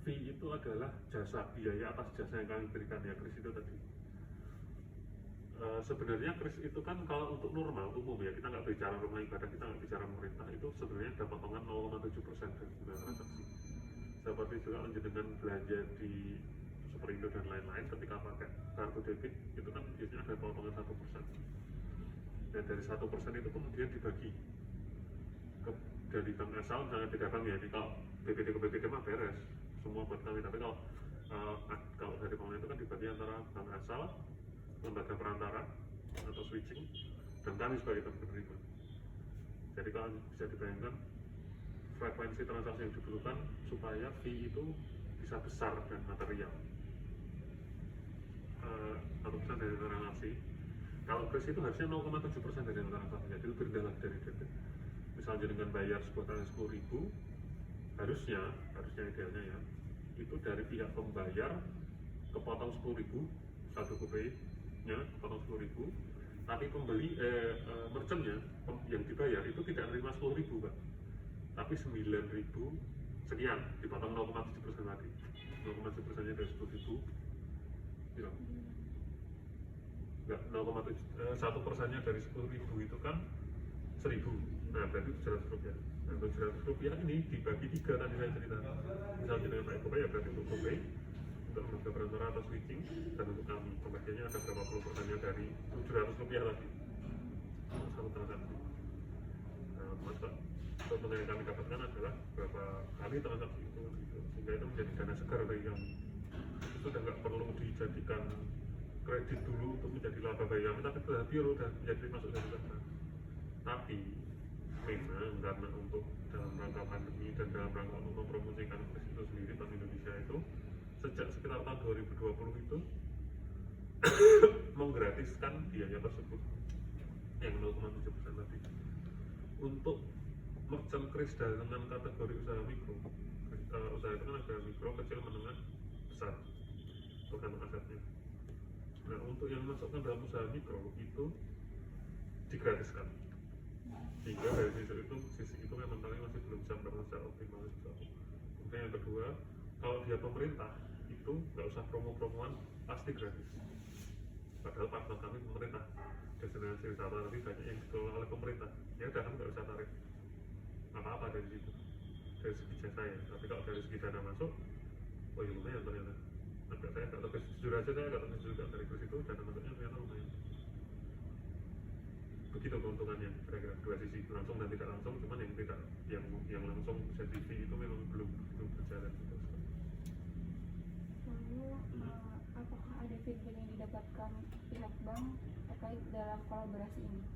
fee itu adalah jasa, biaya atas jasa yang kami berikan ya kris itu tadi. Sebenarnya kris itu kan kalau untuk normal umum ya, kita nggak bicara rumah ibadah, kita nggak bicara pemerintah, itu sebenarnya ada potongan 0,7% dari jumlah transaksi. Seperti juga dengan belanja di Superindo dan lain-lain, ketika pakai kartu debit itu kan biasanya ada potongan 1%. Dan dari 1% itu kemudian dibagi dari bank asal, misalnya beda bank ya, kalau BPT ke BPT mah beres semua buat kami, tapi kalau Kalau dari bangunan itu kan dibagi antara bank asal, lembaga perantara atau switching, dan kami sebagai penerima. Jadi kalau bisa dibayangkan frekuensi transaksi yang dibutuhkan supaya fee itu bisa besar dan material. 1% dari transaksi. Kalau kris itu harusnya 0,7% dari transaksi, jadi lebih rendah lagi dari debit. Misalnya dengan bayar sebuah transaksi 10.000, harusnya idealnya ya, itu dari pihak pembayar kepotong 10.000, satu GoPay-nya kepotong 10.000, tapi pembeli merchant-nya yang dibayar itu tidak menerima 10.000 Pak, tapi 9.000 sekian, dipotong 0,7% lagi. 0,7%-nya dari 10.000 gitu. Enggak, 1%-nya dari 10.000 itu kan 1.000. Nah, berarti 700 rupiah. Nah, 700 rupiah ini dibagi 3 tadi saya cerita. Misalnya dengan Pak GoPay ya berarti untuk GoPay, untuk lembaga perantara atau switching, dan untuk kami pembagiannya ada berapa puluh persennya dari 700 rupiah lagi untuk satu transaksi. Nah, masa keuntungan yang kami dapatkan adalah berapa kali transaksi itu gitu. Sehingga itu menjadi dana segar bagi kami. Itu sudah nggak perlu dijadikan kredit dulu untuk menjadi laba bagi kami, tapi sudah pure udah menjadi masuk dari sana. Tapi memang karena untuk dalam rangka pandemi dan dalam rangka untuk mempromosikan kris itu sendiri, Bank Indonesia itu sejak sekitar tahun 2020 itu menggratiskan biaya tersebut yang 0,7% tadi untuk merchant kris dengan kategori usaha mikro. Usaha itu kan ada mikro, kecil, menengah, besar, tergantung asetnya. Nah, untuk yang masukkan dalam usaha mikro itu digratiskan. Sehingga dari sisi itu memang kami masih belum bisa melakukan secara optimal. Kemudian yang kedua, kalau dia pemerintah itu nggak usah promo-promoan, pasti gratis. Padahal partner kami pemerintah, destinasi wisata tapi banyak yang dikelola oleh pemerintah. Ya udah, kami nggak usah tarik apa-apa dari situ, dari segi jasa ya. Tapi kalau dari segi dana masuk, oh ya lumayan ternyata. Saya nggak tahu, jujur aja saya nggak tahu juga dari kris itu dana masuknya ternyata lumayan. Begitu keuntungannya, kira-kira dua sisi, langsung dan tidak langsung. Cuman yang tidak, yang langsung jadi fee itu memang belum berjalan gitu. Lalu apakah ada feedback yang didapatkan pihak bank terkait dalam kolaborasi ini?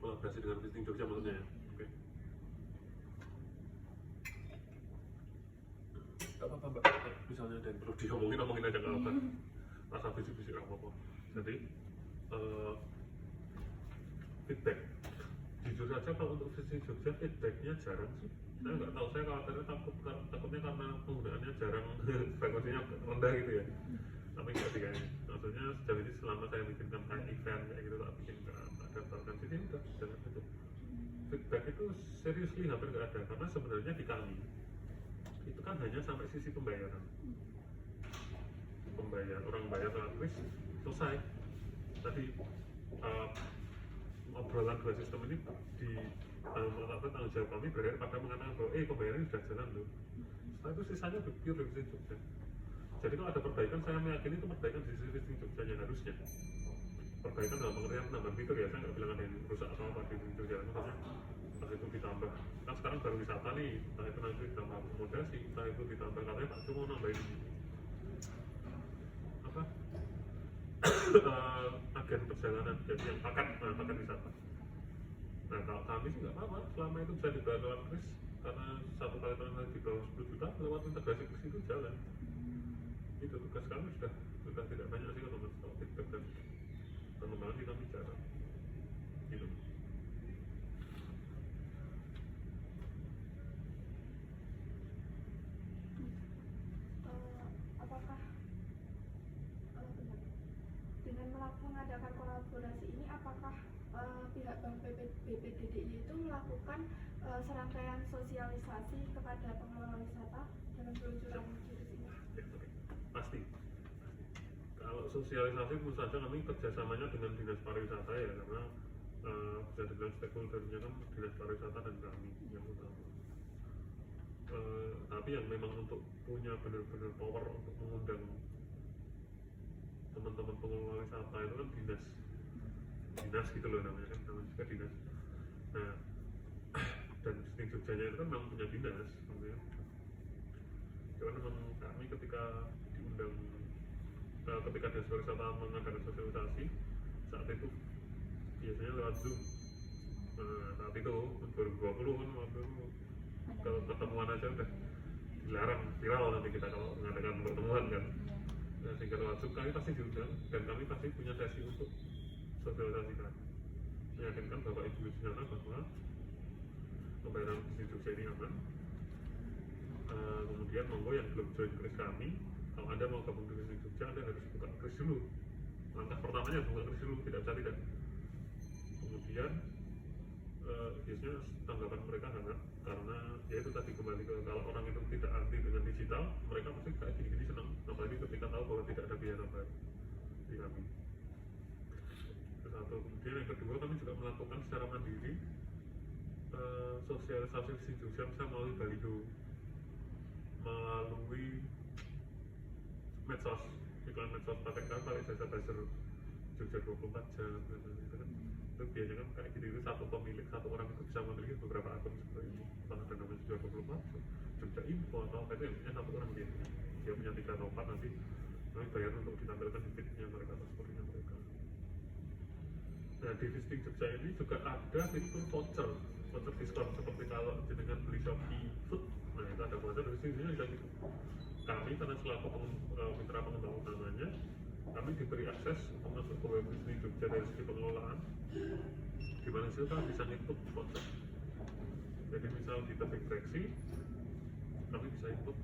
Kolaborasi dengan Visiting Jogja maksudnya ya? Oke. Gak apa-apa Mbak, misalnya ada yang perlu diomongin aja gak apa-apa. Rasa bisik-bisik gak apa-apa. Jadi feedback, jujur saja kalau untuk Visiting Jogja feedbacknya jarang sih. Saya nggak tahu, saya khawatirnya takutnya karena penggunaannya jarang, frekuensinya rendah gitu ya. Tapi nggak sih kayaknya. Maksudnya sejauh ini selama saya bikinkan kayak event kayak gitu, tak bikin daftarkan sini udah jalan gitu. Feedback itu seriously hampir nggak ada, karena sebenarnya di kami itu kan hanya sampai sisi pembayaran. Orang bayar kris selesai. Tadi obrolan dua sistem ini di tanggung jawab kami berakhir pada mengatakan bahwa pembayaran sudah jalan loh. Setelah itu sisanya pure dari Visiting Jogja. Jadi kalau ada perbaikan, saya meyakini itu perbaikan di sisi Visiting Jogja yang harusnya. Perbaikan dalam pengertian penambahan fitur ya, saya nggak bilang ada yang rusak atau apa di Visiting Jogja. Maksudnya entah itu ditambah, kan sekarang baru wisata nih, entah itu nanti ditambah akomodasi, entah itu ditambah, katanya Pak Cuma nambahin apa agen perjalanan, jadi yang paket wisata. Nah kalau kami sih nggak apa-apa, selama itu bisa dibayar lewat kris, karena satu kali transaksi di bawah 10 juta lewat integrasi kris itu jalan. Itu tugas kami sudah tidak banyak sih kalau masalah feedback dan pengembangan kita bicara gitu. Apakah dengan mengadakan kolaborasi ini, apakah pihak Bank BPDDI itu melakukan serangkaian sosialisasi kepada pengelola wisata dalam peluncuran kris ini? Pasti. Kalau sosialisasi tentu saja kami kerjasamanya dengan dinas pariwisata ya, karena bisa dibilang stakeholdernya kan dinas pariwisata dan kami yang utama. Tapi yang memang untuk punya benar-benar power untuk mengundang teman-teman pengelola wisata itu kan dinas gitu loh, namanya kan juga dinas. Nah dan Visiting Jogjanya itu kan memang punya dinas gitu ya. cuman memang kami ketika diundang ketika Dinas Pariwisata mengadakan sosialisasi saat itu biasanya lewat Zoom. Nah, saat itu 2020 kan waktu itu kalau pertemuan aja udah dilarang, viral nanti kita kalau mengadakan pertemuan kan. Nah, sehingga lewat Zoom kami pasti diundang dan kami pasti punya sesi untuk sosialisasikan, meyakinkan Bapak Ibu di sana bahwa pembayaran bisnis Jogja ini aman. Kemudian monggo yang belum join kris kami, kalau Anda mau gabung di bisnis Jogja, Anda harus buka kris dulu. Langkah pertamanya buka kris dulu, tidak bisa tidak. Kemudian biasanya tanggapan mereka hangat karena ya itu tadi kembali ke kalau orang itu tidak anti dengan digital, mereka pasti kayak gini-gini senang, apalagi ketika tahu bahwa tidak ada biaya tambahan di kami. Satu, kemudian yang kedua kami juga melakukan secara mandiri sosialisasi di Jogja bisa melalui baliho, melalui medsos, iklan medsos pakai jasa buzzer Jogja 24 jam gitu kan. Itu biasanya kan kayak gitu, satu pemilik, satu orang itu bisa memiliki beberapa akun seperti ini, entah ada namanya Jogja 24, Jogja Info atau apa itu yang satu orang dia punya 3 atau 4, nanti kami bayar untuk ditampilkan di feed-nya mereka atau story-nya mereka. Nah di listing Jogja ini juga ada fitur voucher diskon seperti kalau dengan beli Shopee Food, nah itu ada voucher di sini juga gitu. Kami karena selaku mitra pengembang utamanya, kami diberi akses untuk masuk ke web listing Jogja dari segi pengelolaan, di mana situ kami bisa input voucher. Jadi misal di tebing Breksi, kami bisa input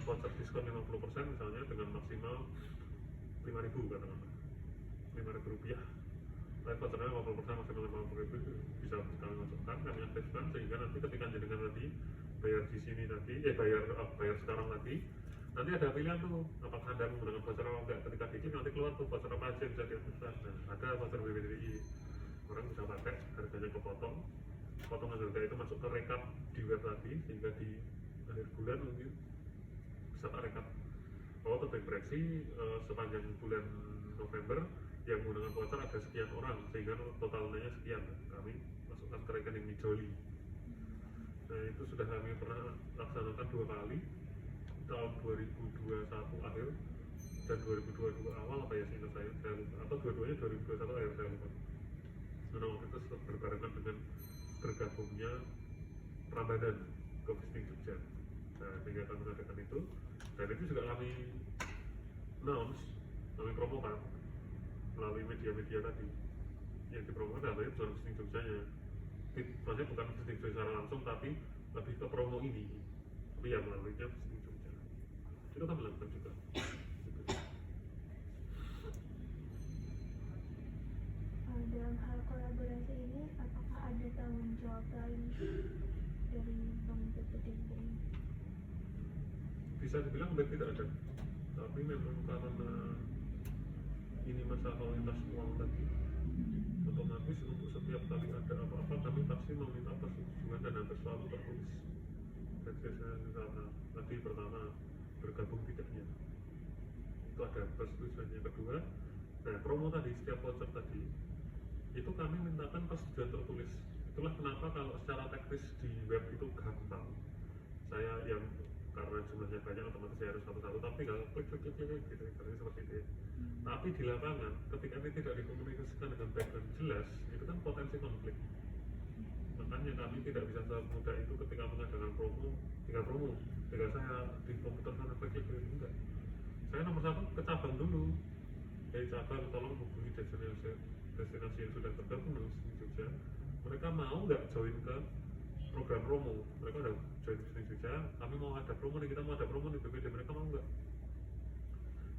voucher diskon 50% misalnya dengan maksimal 5.000 katakanlah, 5.000 rupiah. Tapi vouchernya 50% maksimal 50.000 bisa kami masukkan, kami aktifkan sehingga nanti ketika jenengan nanti bayar di sini nanti, bayar sekarang nanti ada pilihan tuh apakah Anda menggunakan voucher atau enggak. Ketika diklik nanti keluar tuh voucher apa aja bisa diaktifkan. Nah, ada voucher BPDI, orang bisa pakai, harganya kepotong, potongan harga itu masuk ke rekap di web tadi, sehingga di akhir bulan mungkin bisa tak rekap oh tebing Breksi sepanjang bulan November yang menggunakan voucher ada sekian orang, sehingga totalnya sekian. Kami masukkan ke rekening Mijoli. Nah itu sudah kami pernah laksanakan 2 kali, tahun 2021 akhir dan 2022 awal apa ya seingat saya lupa, atau dua-duanya 2021 akhir saya lupa. Karena waktu itu berbarengan dengan bergabungnya Ramadan ke Visiting Jogja. Nah sehingga kami mengadakan itu, dan itu juga kami announce, kami promokan melalui media-media tadi. Yang dipromokan adalah bukan Visiting Jogjanya, maksudnya bukan Visiting Jogja secara langsung, tapi lebih ke promo ini, tapi ya melaluinya Visiting Jogja. Itu kami lakukan juga. Dalam hal kolaborasi ini, apakah ada tanggung jawab lain dari Bank BPDB? Bisa dibilang hampir tidak ada, tapi memang karena ini masalah lintas uang tadi, otomatis untuk setiap kali ada apa-apa kami pasti meminta persetujuan dan hampir selalu tertulis. Misalnya tadi pertama bergabung tidaknya itu ada persetujuannya. Kedua, nah promo tadi, setiap voucher tadi itu kami mintakan persetujuan tertulis. Itulah kenapa kalau secara teknis di web itu gampang, saya yang karena jumlahnya banyak otomatis saya harus satu-satu, tapi kalau klik gitu seperti itu. Tapi di lapangan ketika ini tidak dikomunikasikan dengan baik dan jelas, itu kan potensi konflik. Makanya kami tidak bisa semudah itu ketika mengadakan promo, tinggal saya di komputer sana klik enggak. Saya nomor 1 ke cabang dulu, dari cabang tolong hubungi destinasi yang sudah tergabung di Jogja, mereka mau nggak join ke program promo. Mereka udah join di Jogja, kami mau ada promo nih, kita mau ada promo di BPD, mereka mau nggak?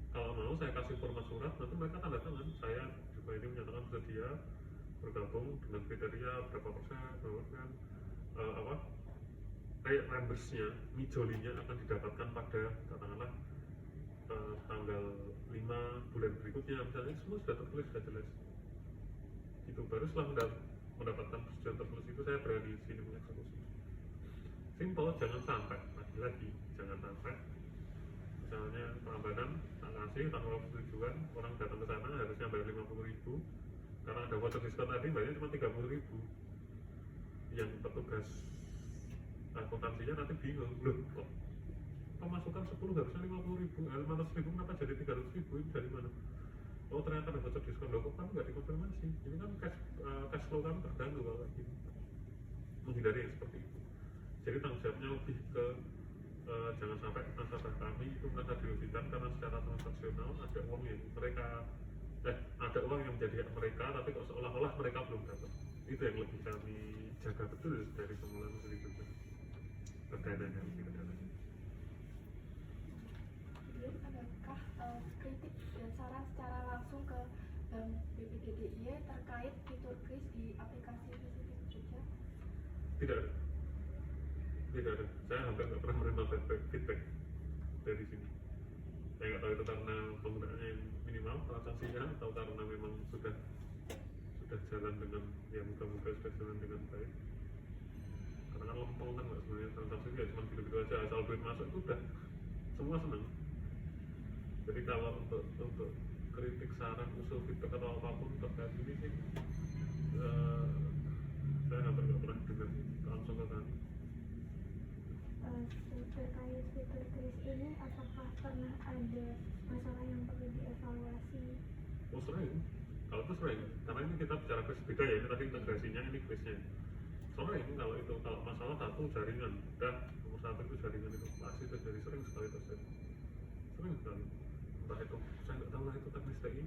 Kalau mau saya kasih format surat, nanti mereka tanda tangan, saya juga ini menyatakan bersedia bergabung dengan kriteria berapa persen, membersnya, Mijolinya akan didapatkan pada katakanlah tanggal 5 bulan berikutnya, misalnya semua sudah tertulis, sudah jelas. Itu baru setelah mendapatkan persetujuan tertulis itu saya berani di sini mengeksekusi. Simple, jangan sampai lagi jangan sampai misalnya Prambanan tak kasih tanpa persetujuan, orang datang ke sana harusnya bayar 50.000, karena ada voucher diskon tadi bayarnya cuma 30.000. Yang petugas akuntansinya nanti bingung, loh kok pemasukan 10 harusnya 50.000, 500.000 kenapa jadi 300.000, ini dari mana? Oh ternyata ada voucher diskon, loh kok kami nggak dikonfirmasi? Ini kan cash flow kami terganggu kalau kayak gini. Menghindari yang seperti itu. Jadi tanggung jawabnya lebih ke jangan sampai nasabah kami itu merasa dirugikan karena secara transaksional ada uang yang ada uang yang menjadi hak mereka, tapi kok seolah-olah mereka belum dapat. Itu yang lebih kami jaga betul dari semula itu juga. Kedananya lebih kedananya. Kemudian adakah kritik dan saran secara langsung ke Bank BPKDIY terkait fitur kris di aplikasi CCTV Jogja? Tidak ada. Tidak ada. Saya hampir nggak pernah menerima feedback dari sini. Saya nggak tahu itu karena penggunaannya yang minimal transaksinya atau karena memang sudah jalan dengan ya muka-muka sudah jalan dengan baik. Karena kan lempeng kan nggak sebenarnya transaksi ya cuma gitu-gitu aja, asal duit masuk itu udah semua senang. Jadi kalau untuk kritik, saran, usul, feedback atau apapun terkait ini sih saya hampir nggak pernah dengar langsung ke kami. Terkait fitur kris ini, apakah pernah ada masalah yang perlu dievaluasi? Oh sering, kalau itu sering, karena ini kita bicara kris beda ya, ini tadi integrasinya, ini krisnya. Sering kalau masalah satu jaringan, dan nomor satu itu jaringan itu pasti terjadi, sering sekali terjadi. Sering sekali. Entah itu, saya nggak tahu lah itu teknis TI,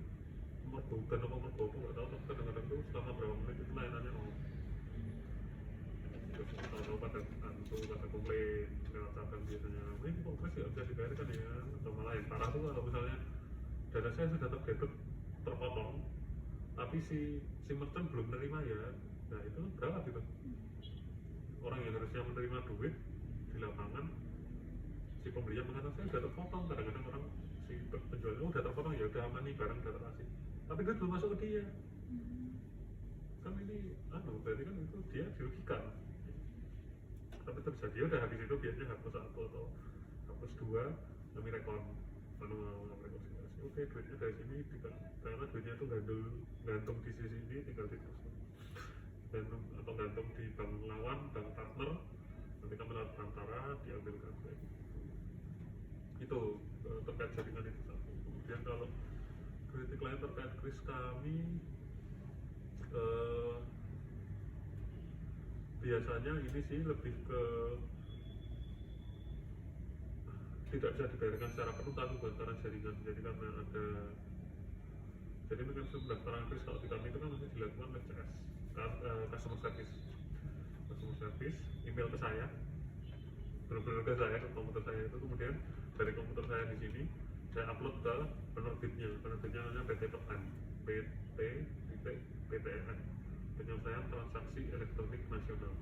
nomor bukan apa nomor bawah nggak tahu, tapi kadang-kadang itu selama berapa menit itu layanannya nol. Terus kalau pada komplain lewat cabang biasanya, ini kok kris nggak bisa dibayarkan ya, atau malah yang parah tuh kalau misalnya dana saya sudah terpotong, tapi si merchant belum menerima ya, nah itu berapa gitu? Orang yang harusnya menerima duit di lapangan, si pembelinya mengatakan saya sudah terpotong, kadang-kadang orang si penjualnya udah terpotong ya udah aman nih barang udah terkasih, tapi duit belum masuk ke dia. Kan ini berarti kan itu dia dirugikan. Tapi terjadi ya udah habis itu biasanya hapus 1 atau hapus 2, kami manual rekonsiliasi. Oke, duitnya dari sini karena duitnya itu gantung di sisi ini, tinggal ditransfer atau gantung di bank lawan, bank partner, nanti kami lewat perantara diambilkan. Itu terkait jaringan itu satu. Kemudian kalau kritik lain terkait kris kami, biasanya ini sih lebih ke tidak bisa dibayarkan secara penuh tapi bukan karena jaringan, jadi karena ada jadi mekanisme pendaftaran kris kalau di kami itu kan masih dilakukan oleh CS, customer service, email ke saya, benar-benar ke saya, ke komputer saya itu, kemudian dari komputer saya di sini saya upload ke penerbitnya namanya PT PTN, Penyelesaian Transaksi Elektronik Nasional.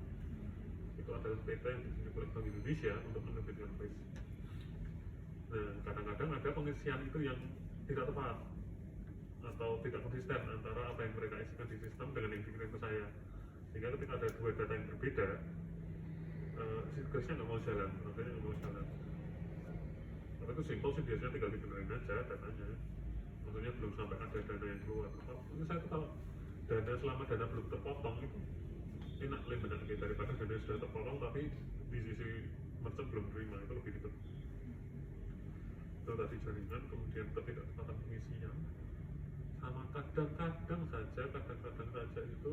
Itu adalah PT yang ditunjuk oleh Bank Indonesia untuk menerbitkan kris. Nah, kadang-kadang ada pengisian itu yang tidak tepat atau tidak konsisten antara apa yang mereka isikan di sistem dengan yang dikirim ke saya, sehingga ketika ada dua data yang berbeda, krisnya nggak mau jalan, makanya nggak mau jalan. Tapi itu simpel sih, biasanya tinggal dibenerin aja datanya, maksudnya belum sampai ada dana yang keluar. Ini saya tuh kalau selama dana belum terpotong itu enak lebih benar daripada dana sudah terpotong tapi di sisi merchant belum terima, itu lebih ribet. Itu tadi jaringan, kemudian ketidaktepatan pengisian, sama kadang-kadang saja itu,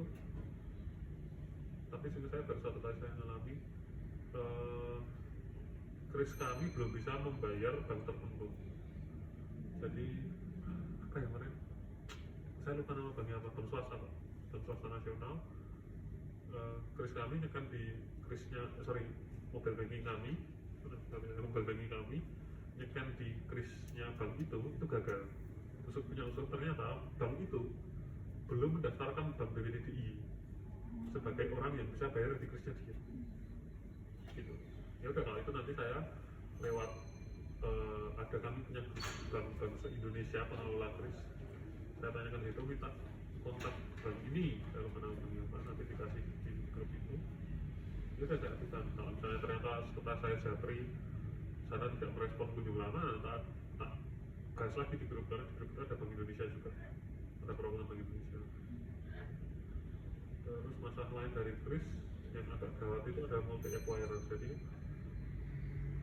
tapi sini saya baru satu kali saya mengalami kris kami belum bisa membayar bank tertentu. Jadi apa ya kemarin? Saya lupa nama banknya apa, bank swasta nasional. Kris kami akan di mobile banking kami nyekan di krisnya bank itu gagal. Terus ternyata bank itu belum mendaftarkan bank BPKDIY sebagai orang yang bisa bayar di krisnya dia. Gitu. Ya udah, kalau itu nanti saya lewat ada kami punya bank se-Indonesia pengelola kris. Saya tanyakan itu, minta kontak bank ini, kalau kenal banknya apa, nanti dikasih di grup itu. Ya udah saya ajukan. Kalau misalnya ternyata setelah saya japri sana tidak merespon kunjung lama, tak gas lagi di grup, karena di grup itu ada Bank Indonesia juga, ada perwakilan Bank Indonesia. Terus masalah lain dari kris yang agak gawat itu ada multi acquirer. Jadi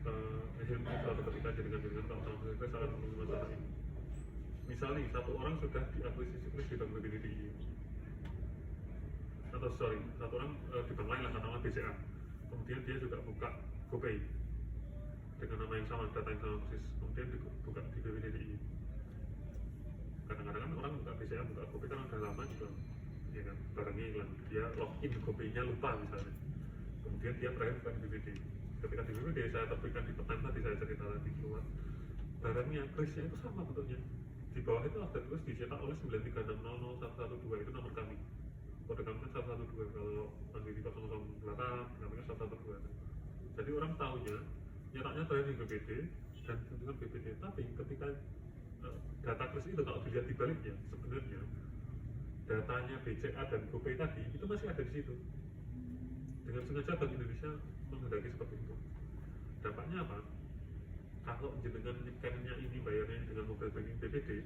ilmu suatu ketika jaringan-jaringan kalau transfer sangat memenuhi masalah ini. Misalnya satu orang sudah diakuisisi kris di bank BPDI, atau sorry, satu orang di bank lain lah, katakanlah BCA, kemudian dia juga buka GoPay dengan nama yang sama, data yang sama persis, kemudian dibuka di BPDI. Kadang-kadang kan orang buka BCA, buka GoPay kan udah lama gitu, ya kan, barangnya hilang, dia login di GoPay-nya lupa misalnya, kemudian dia terakhir buka di BPD. Ketika di BPD saya terbitkan di petang tadi saya cerita tadi keluar, barangnya krisnya itu sama bentuknya. Di bawah itu ada tulis dicetak oleh 936000112, itu nomor kami. Kode kami kan 112, kalau mandiri 008 kami kan 112. Jadi orang tahunya nyetaknya terakhir di BPD dan dengan BPD, tapi ketika data kris itu kalau dilihat di baliknya sebenarnya datanya BCA dan GoPay tadi itu masih ada di situ. Dengan sengaja Bank Indonesia menghendaki seperti itu. Dampaknya apa? Kalau jenengan nyekannya ini bayarnya dengan mobile banking BPD,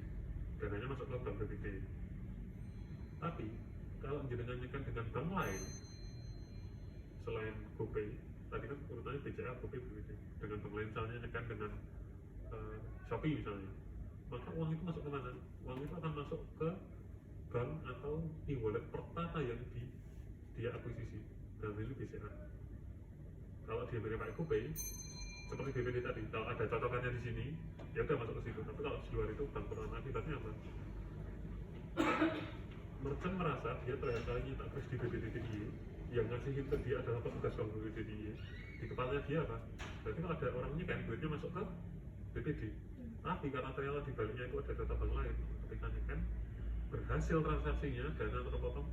dananya masuk ke bank BPD. Tapi kalau jenengan nyekan dengan bank lain selain GoPay, tadi kan urutannya BCA, GoPay, BPD. Dengan bank lain misalnya nyekan dengan Shopee misalnya, maka uang itu masuk ke mana? Uang itu akan masuk ke bank atau e-wallet pertama yang dia akuisisi, dalam ini BCA. Kalau dia mirip pakai GoPay, seperti BPD tadi, kalau ada cocokannya di sini, ya udah masuk ke situ. Tapi kalau di luar itu bank pertama, akibatnya apa? Merchant merasa dia terakhir kali nyetak kris di BPD.DIY, yang ngasihin ke dia adalah petugas bank BPD.DIY. Di kepalanya dia apa? Berarti kalau ada orangnya kan duitnya masuk ke BPD. Tapi karena ternyata di baliknya itu ada data bank lain, ketika kan berhasil transaksinya, dana terpotong,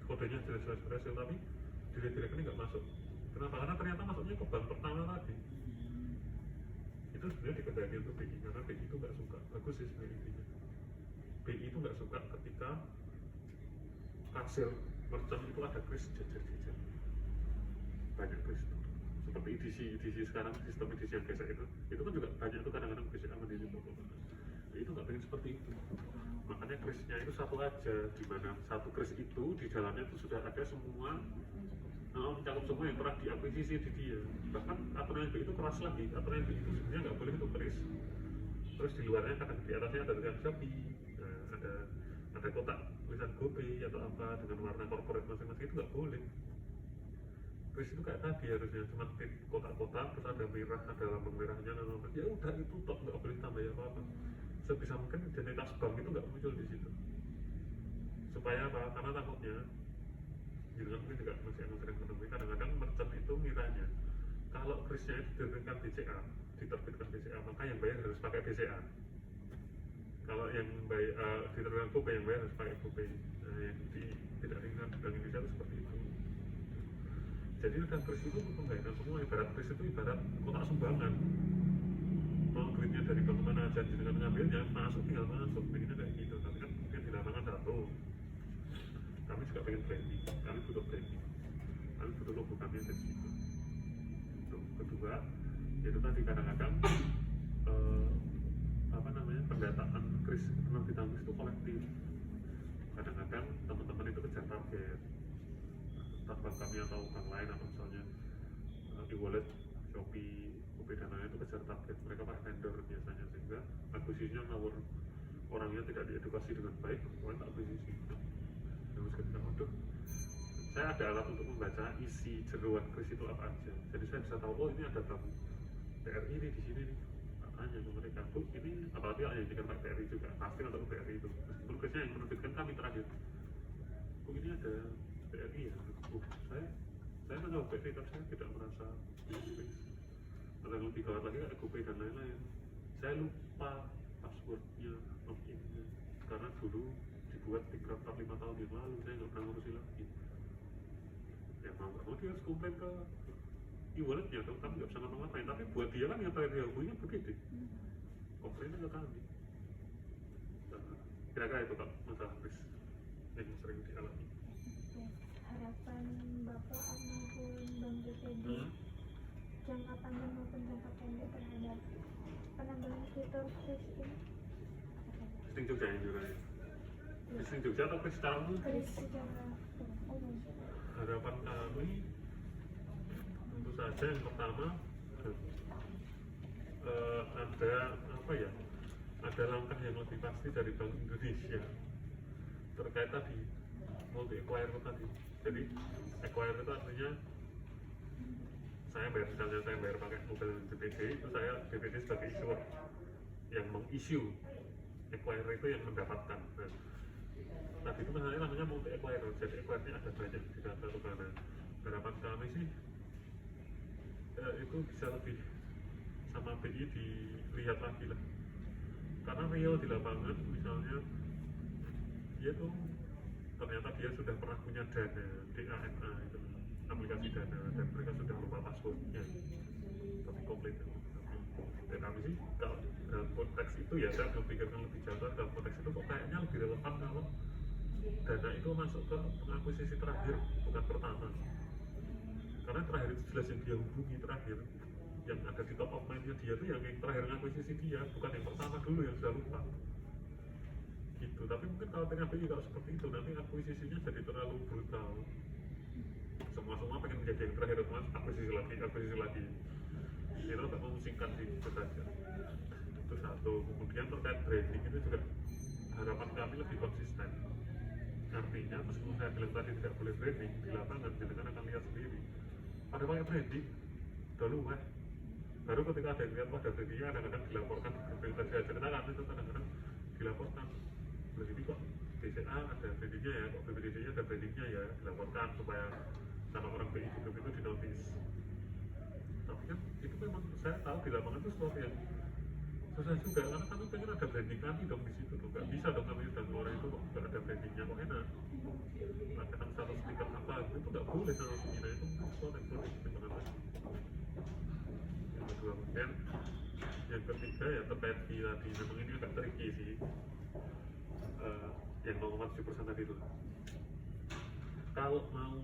kodenya jelas-jelas berhasil, tapi di rekening nggak masuk. Kenapa? Karena ternyata masuknya ke bank pertama tadi. Itu sebenarnya dikendaki untuk BI, karena BI itu nggak suka. Bagus sih sebenarnya intinya. BI itu nggak suka ketika hasil merchant itu ada kris jejer-jejer, banyak kris itu. Seperti edisi sekarang, sistem edisi yang gesek itu kan juga banyak tuh, kadang-kadang BCA mandiri itu nggak pengen seperti itu. Makanya krisnya itu satu aja, di mana satu kris itu di dalamnya itu sudah ada semua mencakup semua yang pernah diakuisisi di dia. Bahkan aturan BI itu keras lagi, aturan BI itu sebenarnya nggak boleh itu kris. Terus di luarnya kadang di atasnya ada tulisan Shopee, ada kotak tulisan GoPay atau apa dengan warna corporate masing-masing, itu nggak boleh. Kris itu kayak tadi harusnya cuma kotak-kotak, terus ada merah, ada lambang merahnya, ya udah itu top, nggak boleh tambah ya apa-apa. Sebisa mungkin identitas bank itu nggak muncul di situ. Supaya apa? Karena takutnya juga mungkin juga masih yang sering menemui, kadang-kadang merchant itu miranya kalau krisnya itu diterbitkan BCA, maka yang bayar harus pakai BCA. Kalau yang bayar diterbitkan GoPay, yang bayar harus pakai GoPay. Nah, yang tidak ringan Bank Indonesia itu seperti itu. Jadi udah kris itu pembayaran semua, ibarat kris itu ibarat kotak sumbangan. Mau duitnya dari bank mana aja, dengan ngambilnya masuk, tinggal masuk, begini kayak gitu. Tapi kan mungkin di lapangan satu, kami juga pengen branding, kami butuh branding, kami butuh logo kami dari situ. Untuk kedua, yaitu tadi kadang-kadang pendataan kris penerbit kris itu kolektif. Kadang-kadang teman-teman itu kejar target, entah bank kami atau bank lain, atau misalnya e-wallet, Shopee, GoPay dan lain-lain itu kejar target. Mereka pakai vendor biasanya, sehingga akuisisinya ngawur, orangnya tidak diedukasi dengan baik, orang tak akuisisi. Terus ketika waduh, saya ada alat untuk membaca isi jeruan kris itu apa aja, jadi saya bisa tahu, oh ini ada bank BRI nih di sini nih. Tanya ke mereka, bu ini apalagi yang dikatakan Pak BRI juga pasti untuk BRI itu, meskipun krisnya yang menerbitkan kami terakhir. Bu ini ada BRI ya, bu saya menjawab BRI tapi saya tidak merasa ini. Ada yang lebih gawat lagi kayak GoPay dan lain-lain, saya lupa passwordnya, loginnya, karena dulu dibuat 3-4-5 tahun yang lalu, saya nggak pernah ngurusin lagi. Ya mau nggak mau dia harus komplain ke e-walletnya, tapi nggak bisa ngapa-ngapain. Tapi buat dia kan yang terakhir dihubunginya begitu, komplainnya ke kami. Nah, kira-kira itu Pak masalah kris yang sering dialami. Harapan Bapak maupun Bank BPD jangka panjang maupun jangka pendek terhadap penambahan fitur kris ini? Kris Jogja yang juga ya? Kris Jogja atau kris secara umum? Kris secara umum. Harapan kami tentu saja yang pertama ada apa ya, ada langkah yang lebih pasti dari Bank Indonesia terkait tadi multi acquire tadi. Jadi acquire itu artinya saya bayar pakai mobil BPD, itu saya BPD sebagai issuer yang mengissue, acquire itu yang mendapatkan. Nah, tadi itu misalnya namanya multi acquire, jadi acquire-nya ada banyak di dalam satu dana. Harapan kami sih itu bisa lebih sama BI dilihat lagi lah, karena real di lapangan misalnya dia tuh ternyata dia sudah pernah punya dana DANA itu, aplikasi dana, dan mereka sudah lupa passwordnya tapi komplit. Dan kami sih kalau dalam konteks itu ya saya memikirkan lebih jauh, dalam konteks itu kok kayaknya lebih relevan kalau dana itu masuk ke pengakuisisi terakhir, bukan pertama, karena terakhir itu jelas yang dia hubungi terakhir, yang ada di top of mind-nya dia tuh yang terakhir ngakuisisi dia, bukan yang pertama dulu yang sudah lupa gitu. Tapi mungkin kalau BI kalau seperti itu nanti akuisisinya jadi terlalu brutal, semua pengen menjadi yang terakhir, mas akuisisi lagi itu agak memusingkan sih, itu saja. Itu satu. Kemudian terkait branding itu juga harapan kami lebih konsisten, artinya meskipun saya bilang tadi tidak boleh branding, di lapangan jenengan akan lihat sendiri pada pakai branding dulu baru ketika ada yang lihat pada brandingnya kadang-kadang dilaporkan di grup yang tadi aja kita kan itu kadang-kadang dilaporkan begini kok BCA ada brandingnya ya, kok BPDD-nya ada brandingnya ya, dilaporkan supaya sama orang BI di grup itu dinotis. Tapi kan itu memang saya tahu di lapangan itu sesuatu yang susah juga, karena kami pengen ada branding kami dong di situ tuh, nggak bisa dong kami udah ngeluarin itu kok nggak ada brandingnya, kok enak nah kadang satu stiker apa itu nggak boleh sama pengguna, itu sesuatu yang perlu dipertimbangkan lagi. Yang kedua, kemudian yang ketiga ya terkait fee tadi, memang ini agak tricky sih, yang 0,7% tadi itu. Kalau mau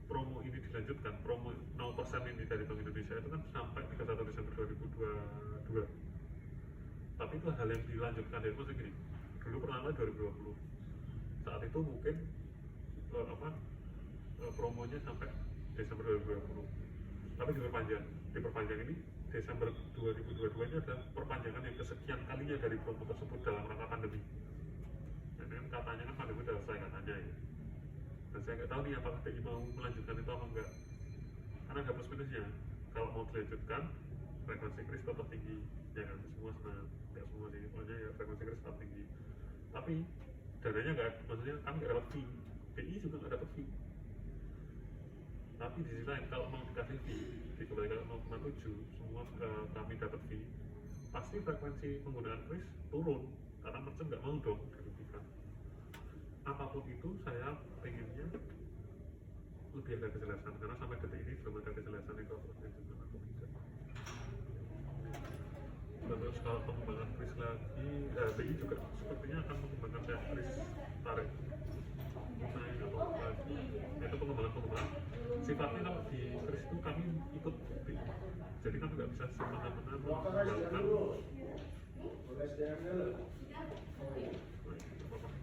promo ini dilanjutkan, promo 0% ini dari Bank Indonesia itu kan sampai 31 Desember 2022. Tapi itu hal yang dilanjutkan, dari maksudnya gini, dulu pertama 2020, saat itu mungkin promonya sampai Desember 2020, tapi diperpanjang ini Desember 2022 ini adalah perpanjangan yang kesekian kalinya dari promo tersebut dalam rangka pandemi. Dan kan katanya kan pandemi sudah selesai katanya ya, dan saya nggak tahu nih apakah BI mau melanjutkan itu apa enggak, karena ada plus minusnya. Kalau mau dilanjutkan frekuensi kris tetap tinggi ya kan, semua senang, nggak semua sih, pokoknya ya frekuensi kris tetap tinggi, tapi dananya nggak, maksudnya kami nggak dapat fee, BI juga nggak dapat fee. Tapi di sisi lain kalau mau dikasih fee dikembalikan 0,7 semua kami dapat fee, pasti frekuensi penggunaan kris turun, karena merchant nggak mau dong dirugikan. Apapun itu saya pengennya lebih ada kejelasan, karena sampai detik ini belum ada kejelasan itu apa dilanjutkan atau tidak. Terus kalau pengembangan kris lagi, BI juga sepertinya akan mengembangkan kayak kris tarik tunai atau apa lagi, itu pengembangan sifatnya. Kalau di kris itu kami ikut BI, jadi kami nggak bisa semena-mena mengembangkan,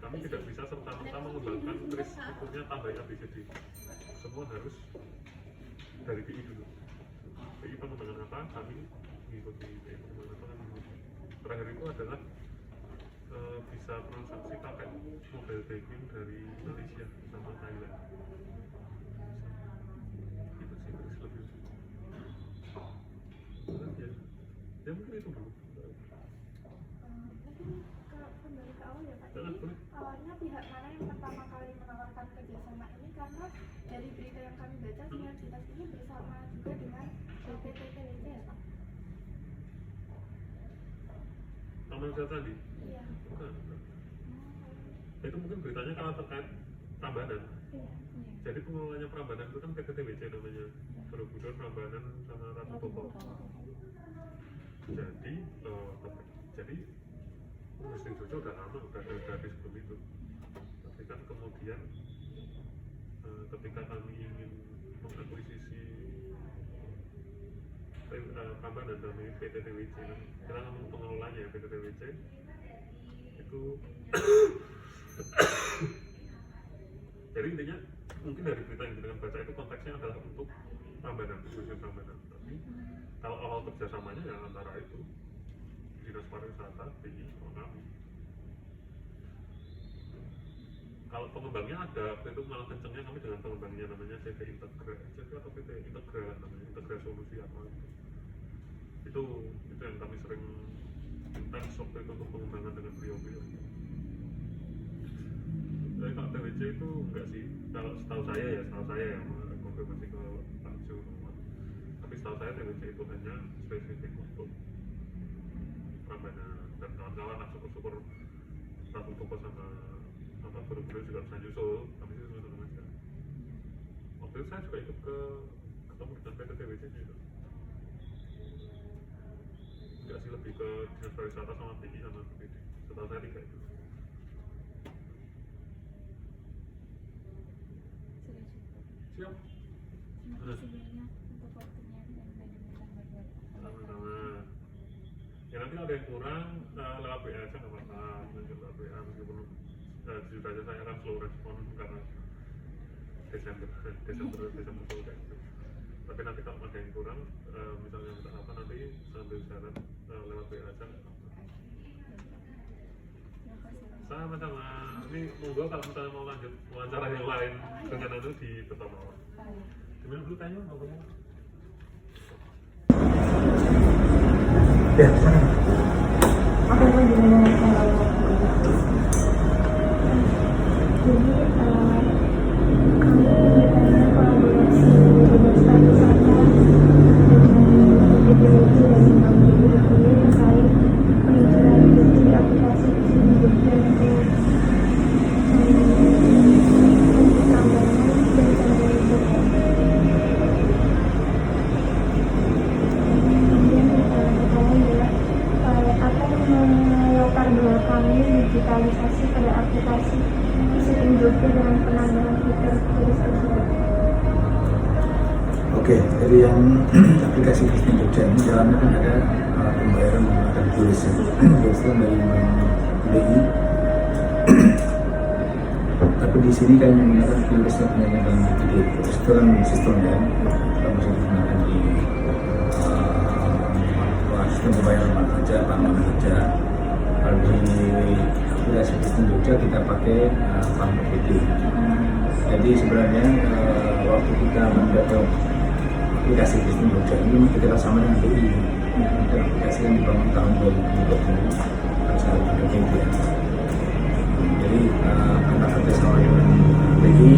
kami tidak bisa serta-merta mengembangkan kris ukurnya tambah ABCD, semua harus dari BI dulu. BI pengembangan apa, kami mengikuti BI pengembangan apa, kami mengikuti. Terakhir itu adalah bisa transaksi pakai mobile banking dari Malaysia sama Thailand. Itu sih kris lebih. Ya mungkin itu dulu. Kembali ke awal ya Pak, Boleh. ini awalnya pihak mana yang pertama kali menawarkan kerjasama ini, karena dari berita yang kami baca sinergitas ini bersama juga dengan BPTTWC ya Pak? Taman Wisata tadi? Iya. Bukan. Itu mungkin beritanya karena terkait Prambanan. Iya. Jadi pengelolanya Prambanan itu kan PTTWC namanya, Borobudur, Prambanan sama Ratu Boko. Jadi Gusti Jojo udah lama, udah dari sebelum itu. Tapi kan kemudian ketika kami ingin mengakuisisi Prambanan dari PTTWC, kita ngomong pengelolanya ya, PTTWC itu jadi intinya mungkin dari berita yang kita baca itu konteksnya adalah untuk Prambanan, khususnya Prambanan. Tapi kalau awal kerjasamanya ya antara itu Dinas Pariwisata, BI, sama kami. Kalau pengembangnya ada, waktu itu malah kencengnya kami dengan pengembangnya namanya CV Integra, CV atau PT Integra namanya, Integra Solusi apa itu yang kami sering intens waktu itu untuk pengembangan dengan beliau-beliau. Tapi kalau TWC itu enggak sih, kalau setahu saya ya konfirmasi ke Pak Jo, tapi setahu saya TWC itu hanya spesifik untuk Prambanan dan kawan-kawan lah, syukur-syukur Ratu Toko sama guru-guru juga bisa nyusul, tapi sih senang aja. Waktu itu saya juga ikut ketemu dengan PT TWC juga. Enggak sih, lebih ke Dinas Pariwisata sama BI sama BPD. Setahu saya 3 itu. Sudah cukup. Siap. Terima kasih banyak untuk waktunya dan banyak-banyak buat Sama-sama. Ya nanti ada yang kurang lewat WA aja nggak apa-apa, lanjut lewat WA meskipun jujur aja saya akan slow respon karena Desember kayak gitu. Tapi nanti kalau ada yang kurang, misalnya minta apa nanti sambil jalan lewat WA aja nggak apa-apa. Terima kasih banyak. Sama-sama. Ini monggo kalau misalnya mau lanjut wawancara yang lain dengan itu di tetap bawah. Gimana dulu tanya ngomong? Ya, sana. Aku mau gimana kalau jadi kami bertanya kolaborasi Dinas Pariwisata dengan BPWJ dan Bank BPWJ terkait peluncuran bukti aplikasi Kesini Jogja untuk Prambanan dan Tanggung. Kemudian pertanyaan adalah apa yang melatar belakangi digitalisasi pada aplikasi Kesini Jogja dengan penambahan fitur tulis tersebut? Oke, jadi yang aplikasi Kesini Jogja ini dalamnya kan ada pembayaran menggunakan tulis dari Bank BI. Tapi di sini kan menggunakan tulisnya punya Bank BPD. Terus itu kan sistemnya kita bisa digunakan di sistem pembayaran mana saja, bank mana saja. Kalau di aplikasi Kesini Jogja kita pakai Bank BPD. Jadi sebenarnya waktu kita mendevelop aplikasi Kesini Jogja ini kita sama dengan BI. Itu aplikasi yang dibangun tahun 2020 pada saat BPD. Jadi karena kerjasama dengan BI,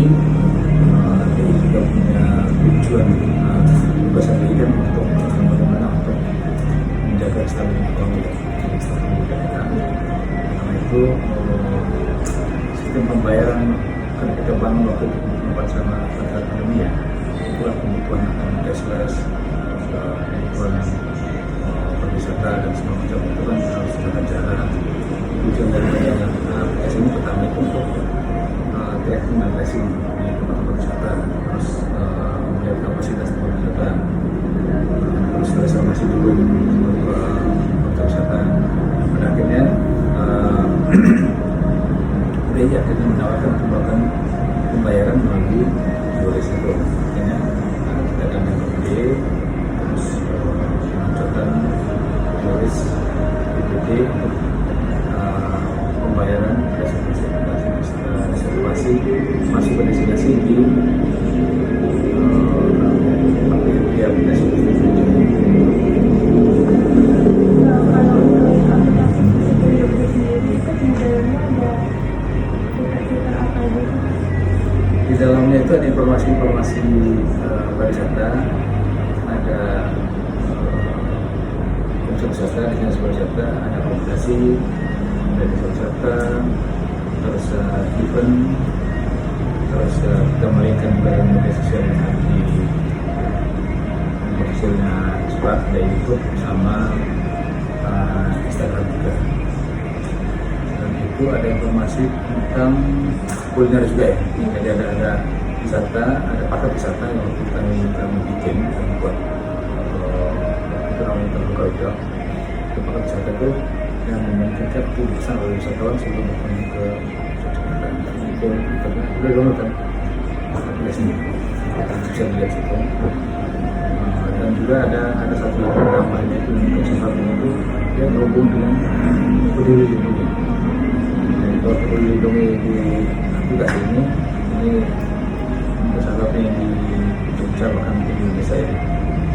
BI juga punya tujuan tugasan BI kan untuk bagaimana untuk menjaga stabilitas ekonomi dan stabilitas kita. Karena itu sistem pembayaran kan kita bangun waktu itu tempat sama pada pandemi ya, itulah kebutuhan akan cashless, kebutuhan perwisata dan semua macam itu kan harus jaga jarak. Tujuan daripada aplikasi ini pertama itu untuk tracking dan tracing di tempat-tempat wisata, terus melihat kapasitas tempat wisata, terus reservasi dulu tempat wisata. Pada akhirnya BI akhirnya menawarkan pembayaran melalui tulis itu. Akhirnya kita datang ke BI, terus menunjukkan tulis BPD untuk pembayaran reservasi masuk ke destinasi di aplikasi itu. Kalau untuk aplikasi Kesini Jogja sendiri itu di dalamnya ada fitur-fitur apa aja sih? Di dalamnya itu ada informasi-informasi pariwisata, ada unsur wisata, dinas pariwisata, ada aplikasi dari wisata, terus event, terus kita melihatkan barang media sosial yang ada di media sosialnya Spark dari YouTube sama Instagram juga. Dan itu ada informasi tentang kuliner juga ya. Jadi ada wisata, ada paket wisata yang waktu kami bikin, kami buat itu namanya terbuka hijau. Itu paket wisata itu yang memungkinkan itu bisa oleh wisatawan sebelum berkunjung ke Yogyakarta. Itu udah download kan aplikasinya, bisa dilihat situ. dan juga ada satu lagi tambahan itu kesempatan itu dia berhubung dengan peduli lindungi. Jadi kalau peduli lindungi di aplikasi ini salah satu yang di Jogja bahkan di Indonesia ya,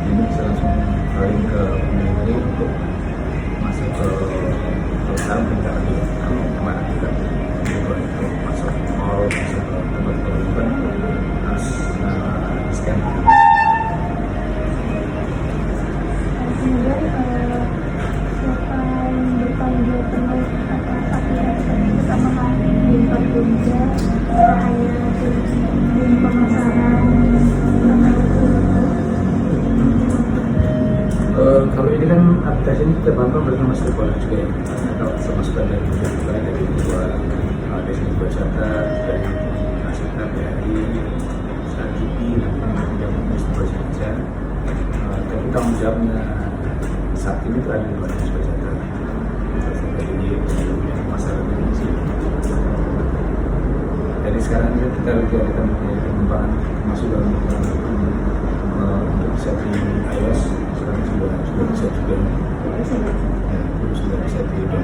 ini bisa langsung kalian ke peneliti untuk masuk ke perusahaan pencarian juga kalau kemana juga itu masuk mall, masuk ke tempat-tempat harus scan. Kemudian siapa yang bertanggung jawab penuh atas aplikasi tersebut, apakah Bintang Jogja atau hanya tim pemasaran kalau ini kan aplikasi ini kita bangun bersama stakeholder juga ya, atau termasuk dari dua destinasi wisata, dari Asita, BRI, Sajipi, dan destinasi wisata. Tapi tanggung jawabnya saat ini itu ada di luar destinasi wisata. Jadi masalah ini sih. Jadi sekarang kita lagi ada pengembangan masuk dalam untuk bisa di iOS. Sekarang sudah bisa juga ya, sudah bisa di juga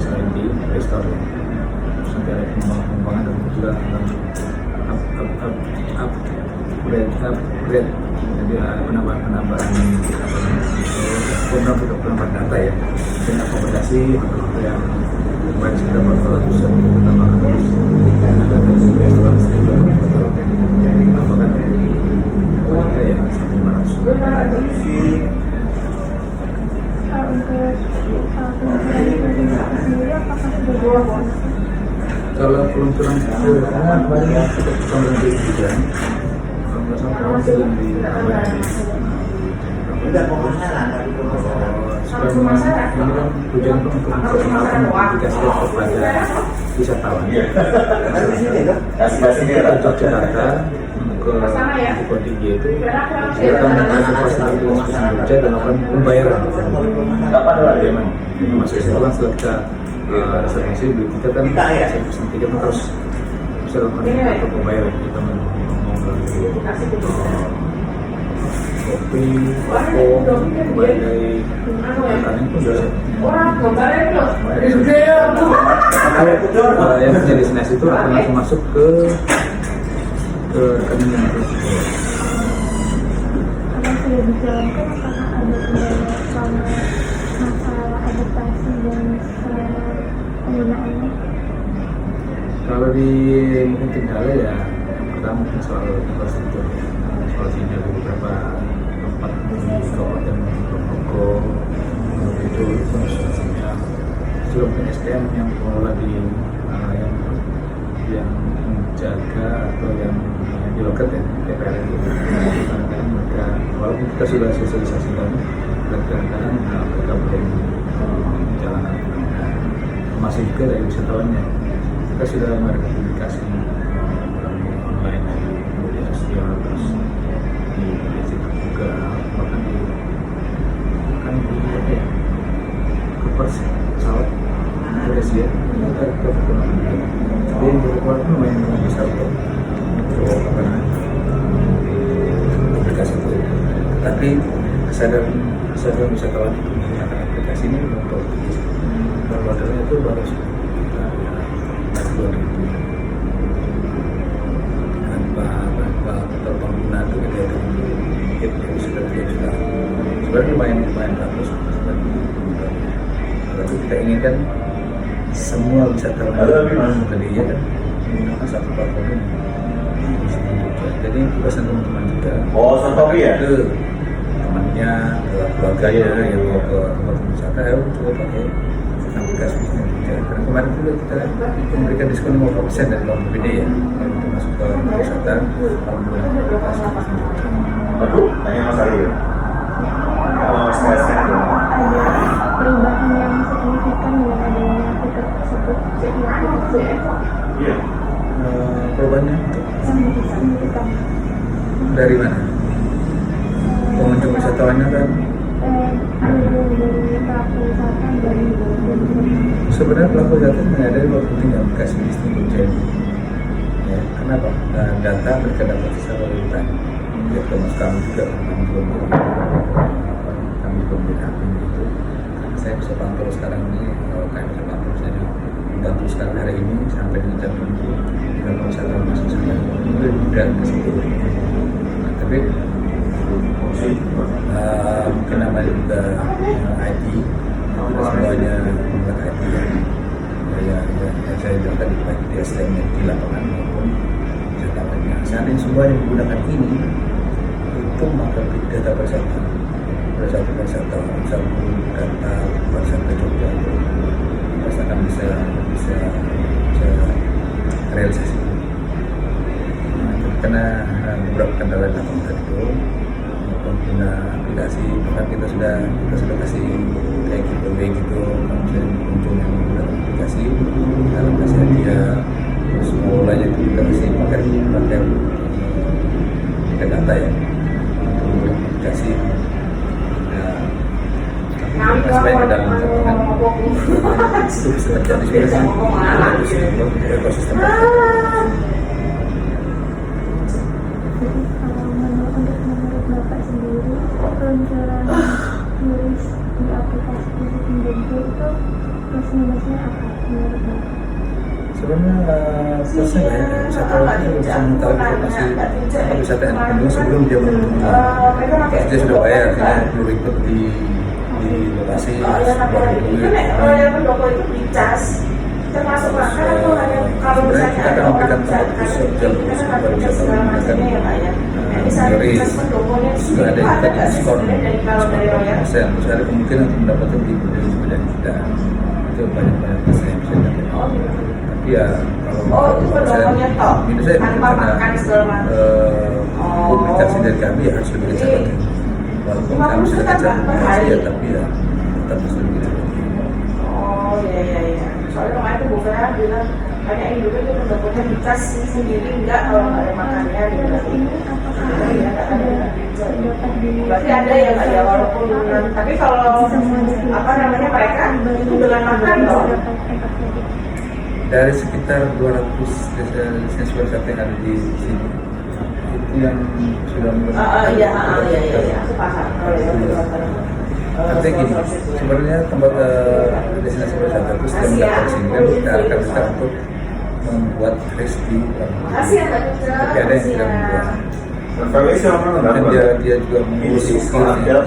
selain di Play Store ya. Terus nanti ada pengembangan dan juga upgrade jadi penambahan penambahan data ya, dan akomodasi untuk yang kemarin sudah berlalu bisa ditambahkan terus data juga yang telah ditambahkan ya sampai 500. sendiri apakah sudah dilakukan? Kalau peluncuran kemarin ya untuk tahun 2003 kalau yang di selama ini kan tujuan untuk memperkenalkan aplikasi kepada wisatawan untuk Jakarta ke Tinggi itu kita menggunakan fasilitas Jogja dan melakukan pembayaran. Masuk situ kan setelah kita reservasi kita kan tiket terus bisa lakukan pembayaran. Kita mau kopi, mulai dari makanan itu sudah yang punya destinasi itu akan langsung masuk ke rekening yang ada. Apa sudah dijalankan, apakah ada kendala selama masalah adaptasi dan penggunaannya? Kalau di mungkin kendala ya yang pertama mungkin soal infrastruktur, soal sinyal di beberapa tempat di kabupaten Ponorogo itu sinyal. Sudah mungkin SDM yang mengelola di yang menjaga atau yang di loket ya DPR itu kadang-kadang mereka walaupun kita sudah sosialisasikan kadang-kadang mereka belum menjalankan masih juga dari wisatawannya. Kita sudah melakukan komunikasi online di media sosial terus di Facebook juga bahkan di apa ya ke pesawat Indonesia kita ke jadi yang keluar itu lumayan besar untuk apa namanya aplikasi itu. Tapi kesadaran wisatawan itu menggunakan aplikasi ini untuk modalnya itu baru sekitar 2.000 tanpa pengguna itu kita itu sudah 3 juta. Sebenarnya lumayan bagus. Kalau kita inginkan semua wisatawan tadinya kan menggunakan satu platform ini. Jadi tugasan teman-teman juga ke temannya, ke keluarganya yang mau ke tempat wisata, ayo coba pakai aplikasi ini. Karena kemarin juga kita memberikan diskon 50% dari uang PPD ya kalau kita masuk ke wisata menggunakan aplikasi. Aduh, tanya Mas Ari ya. Kalau stresnya ada perubahan yang signifikan dengan adanya fitur tersebut di aplikasi? Iya. Perubahannya Signifikan. dari mana? Pengunjung wisatawannya kan? Dari pelaku wisata dari Sebenarnya pelaku wisata menyadari bahwa penting aplikasi listing Jogja. Ya, kenapa? Data mereka dapat secara real time. Ya, termasuk kami juga, kami belum berhapin gitu. Saya bisa pantau sekarang ini, kalau kami bisa pantau misalnya membantu sekarang hari ini sampai dengan jam 7 dan wisatawan masuk sana itu juga ke situ. Nah, tapi mungkin namanya juga IT, tidak semuanya membuat IT yang saya bilang tadi, baik di SDM di lapangan maupun wisatawannya. Saat ini semua yang menggunakan ini itu maka big data bersama bersatu data bersama Jogja itu pasti akan bisa realisasi. Karena beberapa kendala datang itu pengguna aplikasi, bahkan kita sudah kasih kayak gitu misalnya pengunjung yang menggunakan aplikasi dalam kasih hadiah, terus mulanya itu kita kasih pakai data ya untuk aplikasi. Supaya ke dalam catatan itu bisa terjadi ekosistem. Menurut Bapak sendiri, peluncuran turis di aplikasi Visiting Jogja itu plus minusnya apa menurut Bapak? Sebenarnya plusnya banyak ya. Wisatawan itu bisa mengetahui informasi wisata yang dikunjungi sebelum dia mengunjungi. Dia sudah bayar, artinya perlu ikut di lokasi termasuk makan atau hanya kalau sebenarnya misalnya kita akan memberikan tempat khusus jam khusus kepada wisatawan dari sudah ada yang tadi diskon 10%, terus ada kemungkinan untuk mendapatkan tipu dari sepeda kita. Itu banyak yang saya bisa dapatkan. Tapi ya kalau minusnya karena publikasi dari kami ya harus lebih cepat. Walaupun kami sudah kejar publikasi ya, tapi ya tetap harus lebih cepat. Oh iya. Soalnya kemarin tuh Bu Vera bilang banyak Indonesia itu mendapatkan dikasih sendiri enggak kalau nggak ada makannya gitu. Ini apakah Iya, ada dapat di berarti ada ya Kak ya, walaupun tapi kalau apa namanya mereka itu dengan makan loh. Dari sekitar 200 destinasi wisata yang ada di sini itu yang sudah Iya, aku paham kalau yang artinya gini, sebenarnya tempat destinasi wisata itu setiap mendapat di sini kan kita akan bisa untuk membuat list di Makasih ya Mbak Cuca. tapi ada yang tidak membuat. Kalau siapa Dan dia juga mengurus skillnya,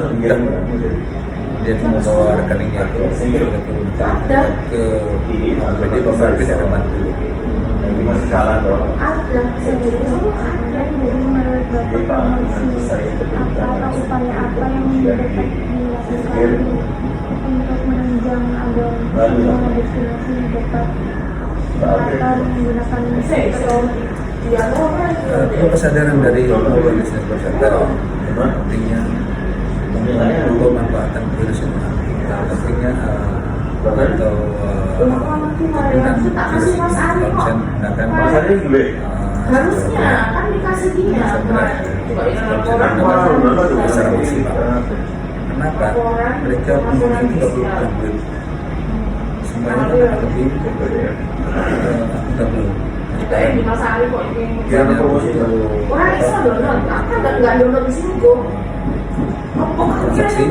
dia cuma bawa rekeningnya itu ke PD pembantu yang akan bantu. masih jalan dong. ada jadi menurut Bapak promosi atau upaya apa yang dapat dilakukan untuk menunjang agar semua destinasi dapat menggunakan sistem Itu kesadaran dari pengelola bisnis wisata pentingnya pemanfaatan virus ini, pentingnya atau penggunaan virus ini kalau bisa menggunakan harusnya kan dikasih dia secara maksimal. Kenapa? Mereka pengunjung itu nggak perlu pulang duit, semuanya kan lebih akuntabel. di masa hari kok Dia promosi orang bisa download, apa nggak download di sini kok? transaksi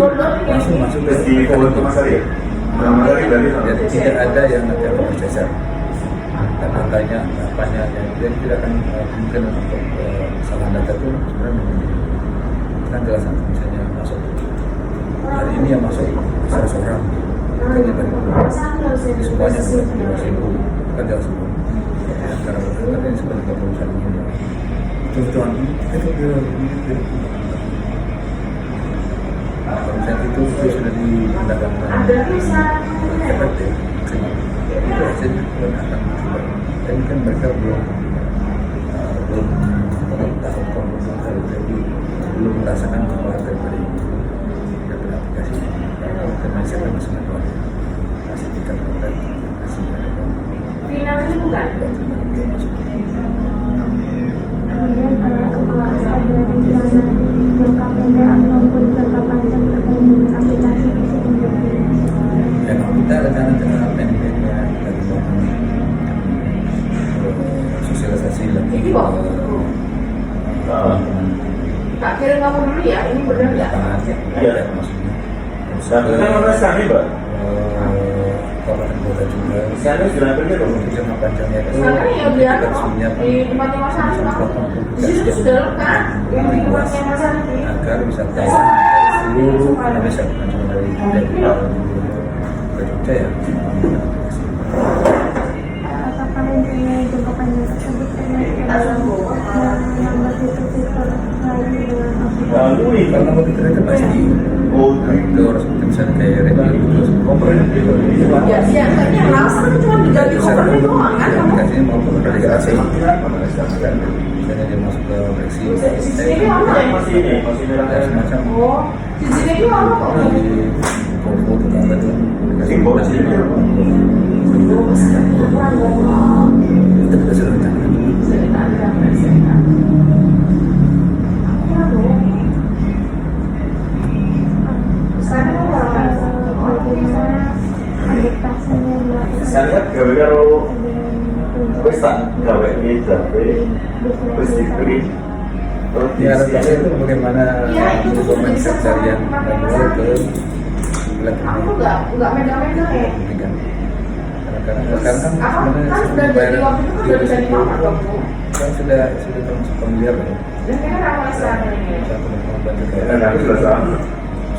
langsung masuk ke di forward ke Mas Ari ya? Mas Ari dari jadi tidak ada yang nanti akan bercecer dan datanya apanya dan tidak akan mungkin untuk kesalahan data itu sebenarnya kan jelas nanti misalnya masuk hari ini yang masuk 100 orang hanya dari jadi semuanya bukan 5.000 kan jelas semua karena ini sebenarnya perusahaan ini contohan itu misalnya itu sudah digunakan efektif maksimal itu hasilnya akan berubah dan kan mereka belum tahu jadi belum merasakan manfaat daripada aplikasi karena mindsetnya masih manual masih tingkat konten masih finalnya bukan kemudian apakah ada rencana jangka pendek ataupun jangka panjang terkait dengan aplikasi Visiting Jogja? ya kalau kita rencana pendeknya kita melakukan sosialisasi teman-teman Tak kira kamu dulu ya, ini benar nggak? Iya. maksudnya. Terus Nah, kita mana sekarang, Mbak? Kabupaten Kota juga. Sekarang sudah kerja dong. Untuk jangka panjangnya itu Sekarang ya biar kita harus menyiapkan di tempatnya Mas Arif lah. Di situ yang sudah lengkap. Yang di tempatnya Mas Arif ini. agar wisata dari seluruh Indonesia bukan cuma dari Jogja ya. Apakah rencana jangka panjang tersebut menambah fitur-fitur lain dengan aplikasi? Lalu ini. Kalau mau kita itu pasti Oh, itu harus misalnya kayak review terus cover Ya, iya, kayaknya langsung cuma diganti covernya doang kan kamu. aplikasinya mau ke aplikasi misalnya dia masuk ke Brexit Di sini mana ya? masih ini, masih ya merah. semacam Oh, di sini itu apa kok? di Kovo tetangga itu Simbol sini. Oh, masih kurang ngomong. kita juga sudah rencana Bagaimana adaptasinya dilakukan Saya lihat gawe karo dengan wis tak gawe ini jabe wis dibeli terus ya diisi. adaptasi itu bagaimana Iya, itu tuh merubah udah bisa mindset harian pakai manual ke bulan Aku nggak megang-megang ya. pendidikan karena sekarang kan Apa sebenarnya kan sudah dari waktu itu udah bisa dimakan dong Bu. kan sudah termasuk familiar ya. Dan kan ramai sekarang ini. Saya teman-teman bantu Dan saya. aku sudah sama.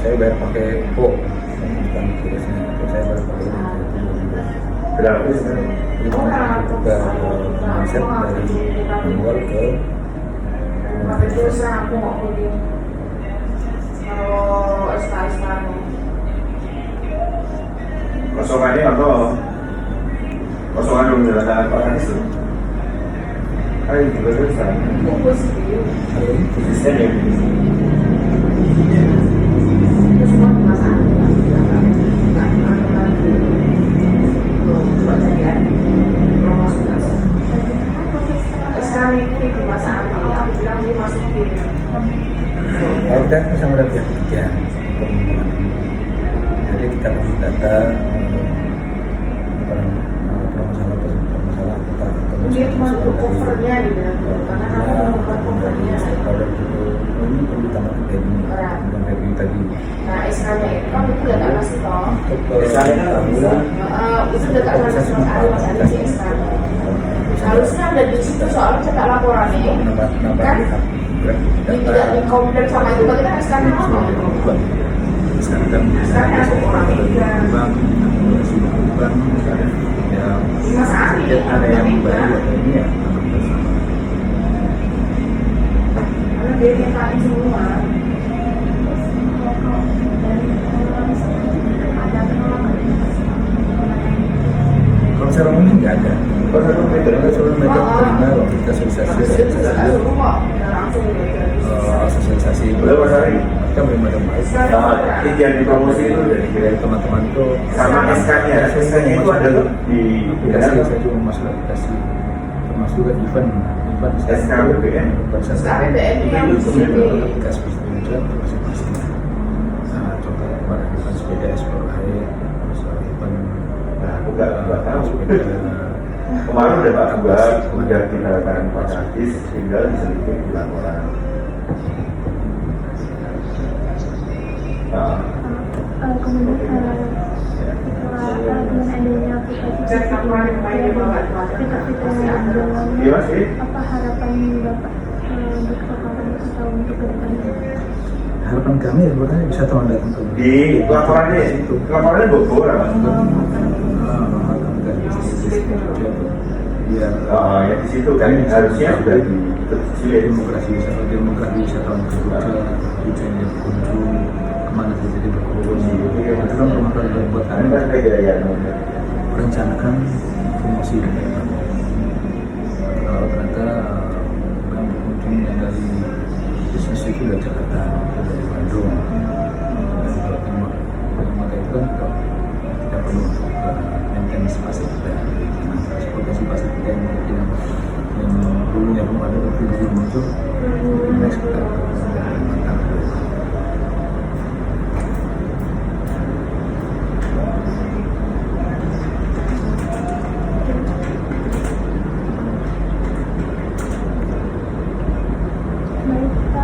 Saya bayar pakai bukan tugasnya. Saya bayar pakai Berapa sekarang? jadi juga mindset dari manual ke Tapi terus terang aku nggak perlu kalau SK Kosongannya atau kosongan belum dilakukan Pak Anies tuh. Ayo juga bisa. bungkus gitu. Sistem ya. Itu semua dimasak. Sekarang ini dimasak. Aku bilang dimasukin. kalau kita sama dari pihak ketiga jadi kita kasih data permasalahan Dia cuma untuk covernya dibilang karena kamu bukan covernya. kalau itu ini perlu ditambah ke ini dengan review tadi Nah, SK-nya itu kan itu udah tak kasih toh. untuk Misalnya kan tamu Itu udah tak kasih Mas Ali si SK. Harusnya ada di situ soalnya cetak laporannya. nambah Kan? Ini tidak dikomplain sama itu bagaimana SK-nya ngomong. sekarang kan Sekarang ada orang juga. bank ya Mas Ali ada yang baru ada ini ya karena dia nyetain semua. kalau secara umum nggak ada Pas aku beda. karena seluruh mereka terima waktu kita sosialisasi Itu juga tak suruh kok. Langsung sosialisasi Udah Mas Ari. mereka belum ada baik Sama yang dipromosi itu dari dari teman-teman itu sama SK-nya. SK-nya itu ada di aplikasi saya cuma masuk aplikasi termasuk juga event SK BBM. BBM yang di sini. aplikasi bisnis masing-masing nah contoh kemarin event sepeda explore air terus event Nah, aku nggak tahu. sepeda Kemarin udah Pak Buat, udah dilakukan Pak Kadis, tinggal diselipin di laporan. Nah, kemudian setelah dengan adanya aplikasi fitur-fitur yang dalam iya sih. apa harapan Bapak untuk sekarang atau untuk kedepannya? harapan kami ya sebenarnya bisa tahun datang ke Di laporannya Bogor. biar Ya di situ kan harusnya sudah demokrasi wisatawan ke Jogja tujuan yang berkunjung kemana saja dia berkunjung itu kan rumah tangga buat kami kan gaya merencanakan promosi kalau ternyata yang berkunjung yang dari bisnis itu dari Jakarta dari Bandung dari Jawa Timur maka itu kan kita perlu untuk maintenance pasar kita transportasi pasar kita yang mungkin yang dulunya belum ada tapi belum muncul next kita mantap.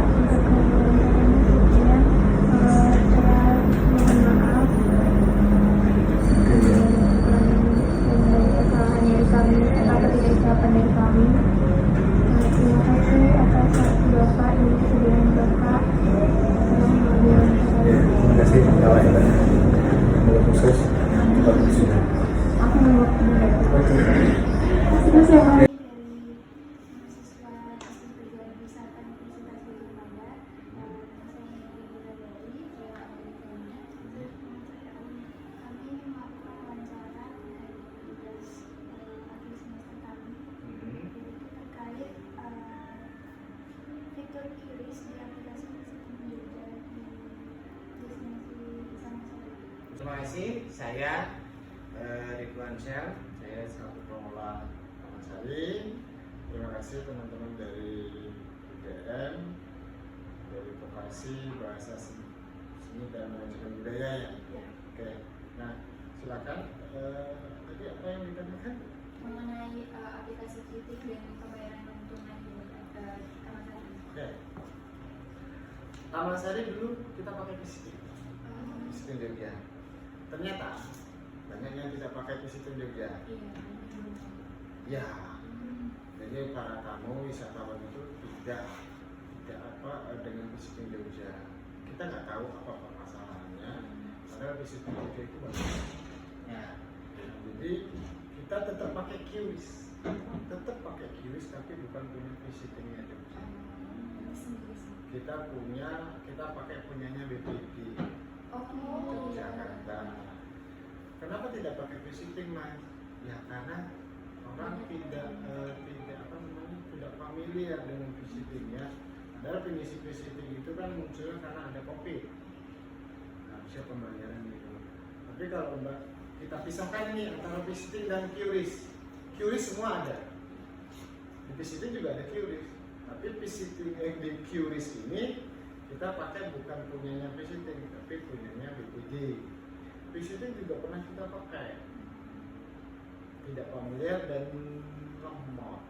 untuk kemudian setelah mohon maaf kesalahan dari kami atau ketidaksiapan dari kami. Terima kasih atas Bapak dan kesediaan Bapak telah mengambil Ya, terima kasih kawan ya. Semoga sukses. aku menguap dulu. Terima kasih. Dari Mahasiswa Teknik Perjalanan Wisata Universitas Gajah Mada, saya Bidadari, Amerikanya. Kami melakukan wawancara terkait tugas akhir semester kami, yaitu terkait fitur QRIS di aplikasi Visiting Jogja di destinasi wisata Solo. Terima kasih, saya Ridwan Syah, saya selaku pengelola Taman Sari. Terima kasih teman-teman dari UGM, dari Vokasi Bahasa Seni dan Manajemen Budaya ya. Oke, nah silakan. Tadi apa yang ditanyakan? Mengenai aplikasi kritik dan pembayaran non tunai di Taman Sari. Oke. Taman Sari dulu kita pakai visiting Jogja. Ternyata banyak yang tidak pakai visiting Jogja. Ya, jadi para tamu wisatawan itu tidak dengan visiting Jogja. Kita nggak tahu apa masalahnya, padahal visiting Jogja itu bagus. Ya, jadi kita tetap pakai QRIS, tapi bukan punya visitingnya Jogja. Kita pakai punyanya BPD Yogyakarta. Kenapa tidak pakai visiting, Mas? Ya karena orang tidak familiar dengan visitingnya. Padahal pengisi visiting itu kan munculnya karena ada COVID. Nah, bisa pembayaran itu. Tapi kalau kita pisahkan ini antara visiting dan QRIS. QRIS semua ada. Di visiting juga ada QRIS. Tapi visiting di QRIS ini kita pakai bukan punyanya visiting, tapi punyanya BPD. Visiting juga pernah kita pakai, tidak familiar dan lemot.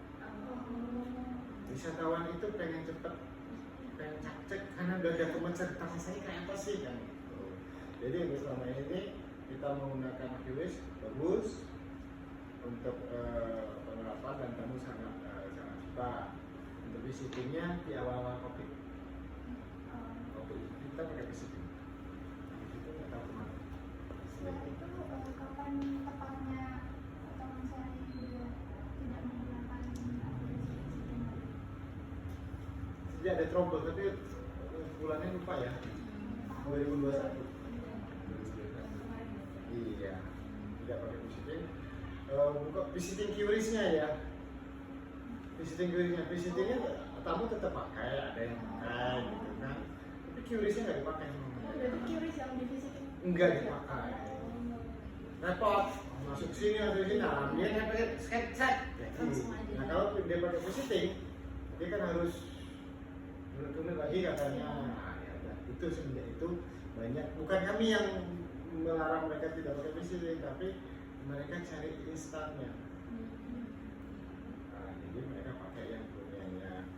Wisatawan itu pengen cepet, pengen cek karena udah ada kemacetan saya kayak apa sih kan. Jadi untuk selama ini kita menggunakan QRIS bagus untuk penerapan dan tamu sangat suka. Untuk visitingnya di awal-awal COVID kita pakai visiting. Itu nggak tahu kemana. Setelah itu kapan tepatnya Taman Sari juga tidak menggunakan aplikasi visiting? Sejak ada trouble, tapi bulannya lupa ya. 2021. Iya, tidak pakai visiting. Buka visiting QRIS-nya ya. Visitingnya tamu tetap pakai, ada yang pakai gitu kan. Tapi QRIS-nya nggak dipakai. Berarti QRIS yang di visiting? Enggak dipakai. Repot, masuk sini atau sini, nah dia pakai sketsa. Nah kalau dia pakai visiting, dia kan harus benar-benar lagi katanya. Nah, ya, itu semenjak itu banyak. Bukan kami yang melarang mereka tidak pakai visiting, tapi mereka cari instannya. Nah, jadi mereka pakai yang punyanya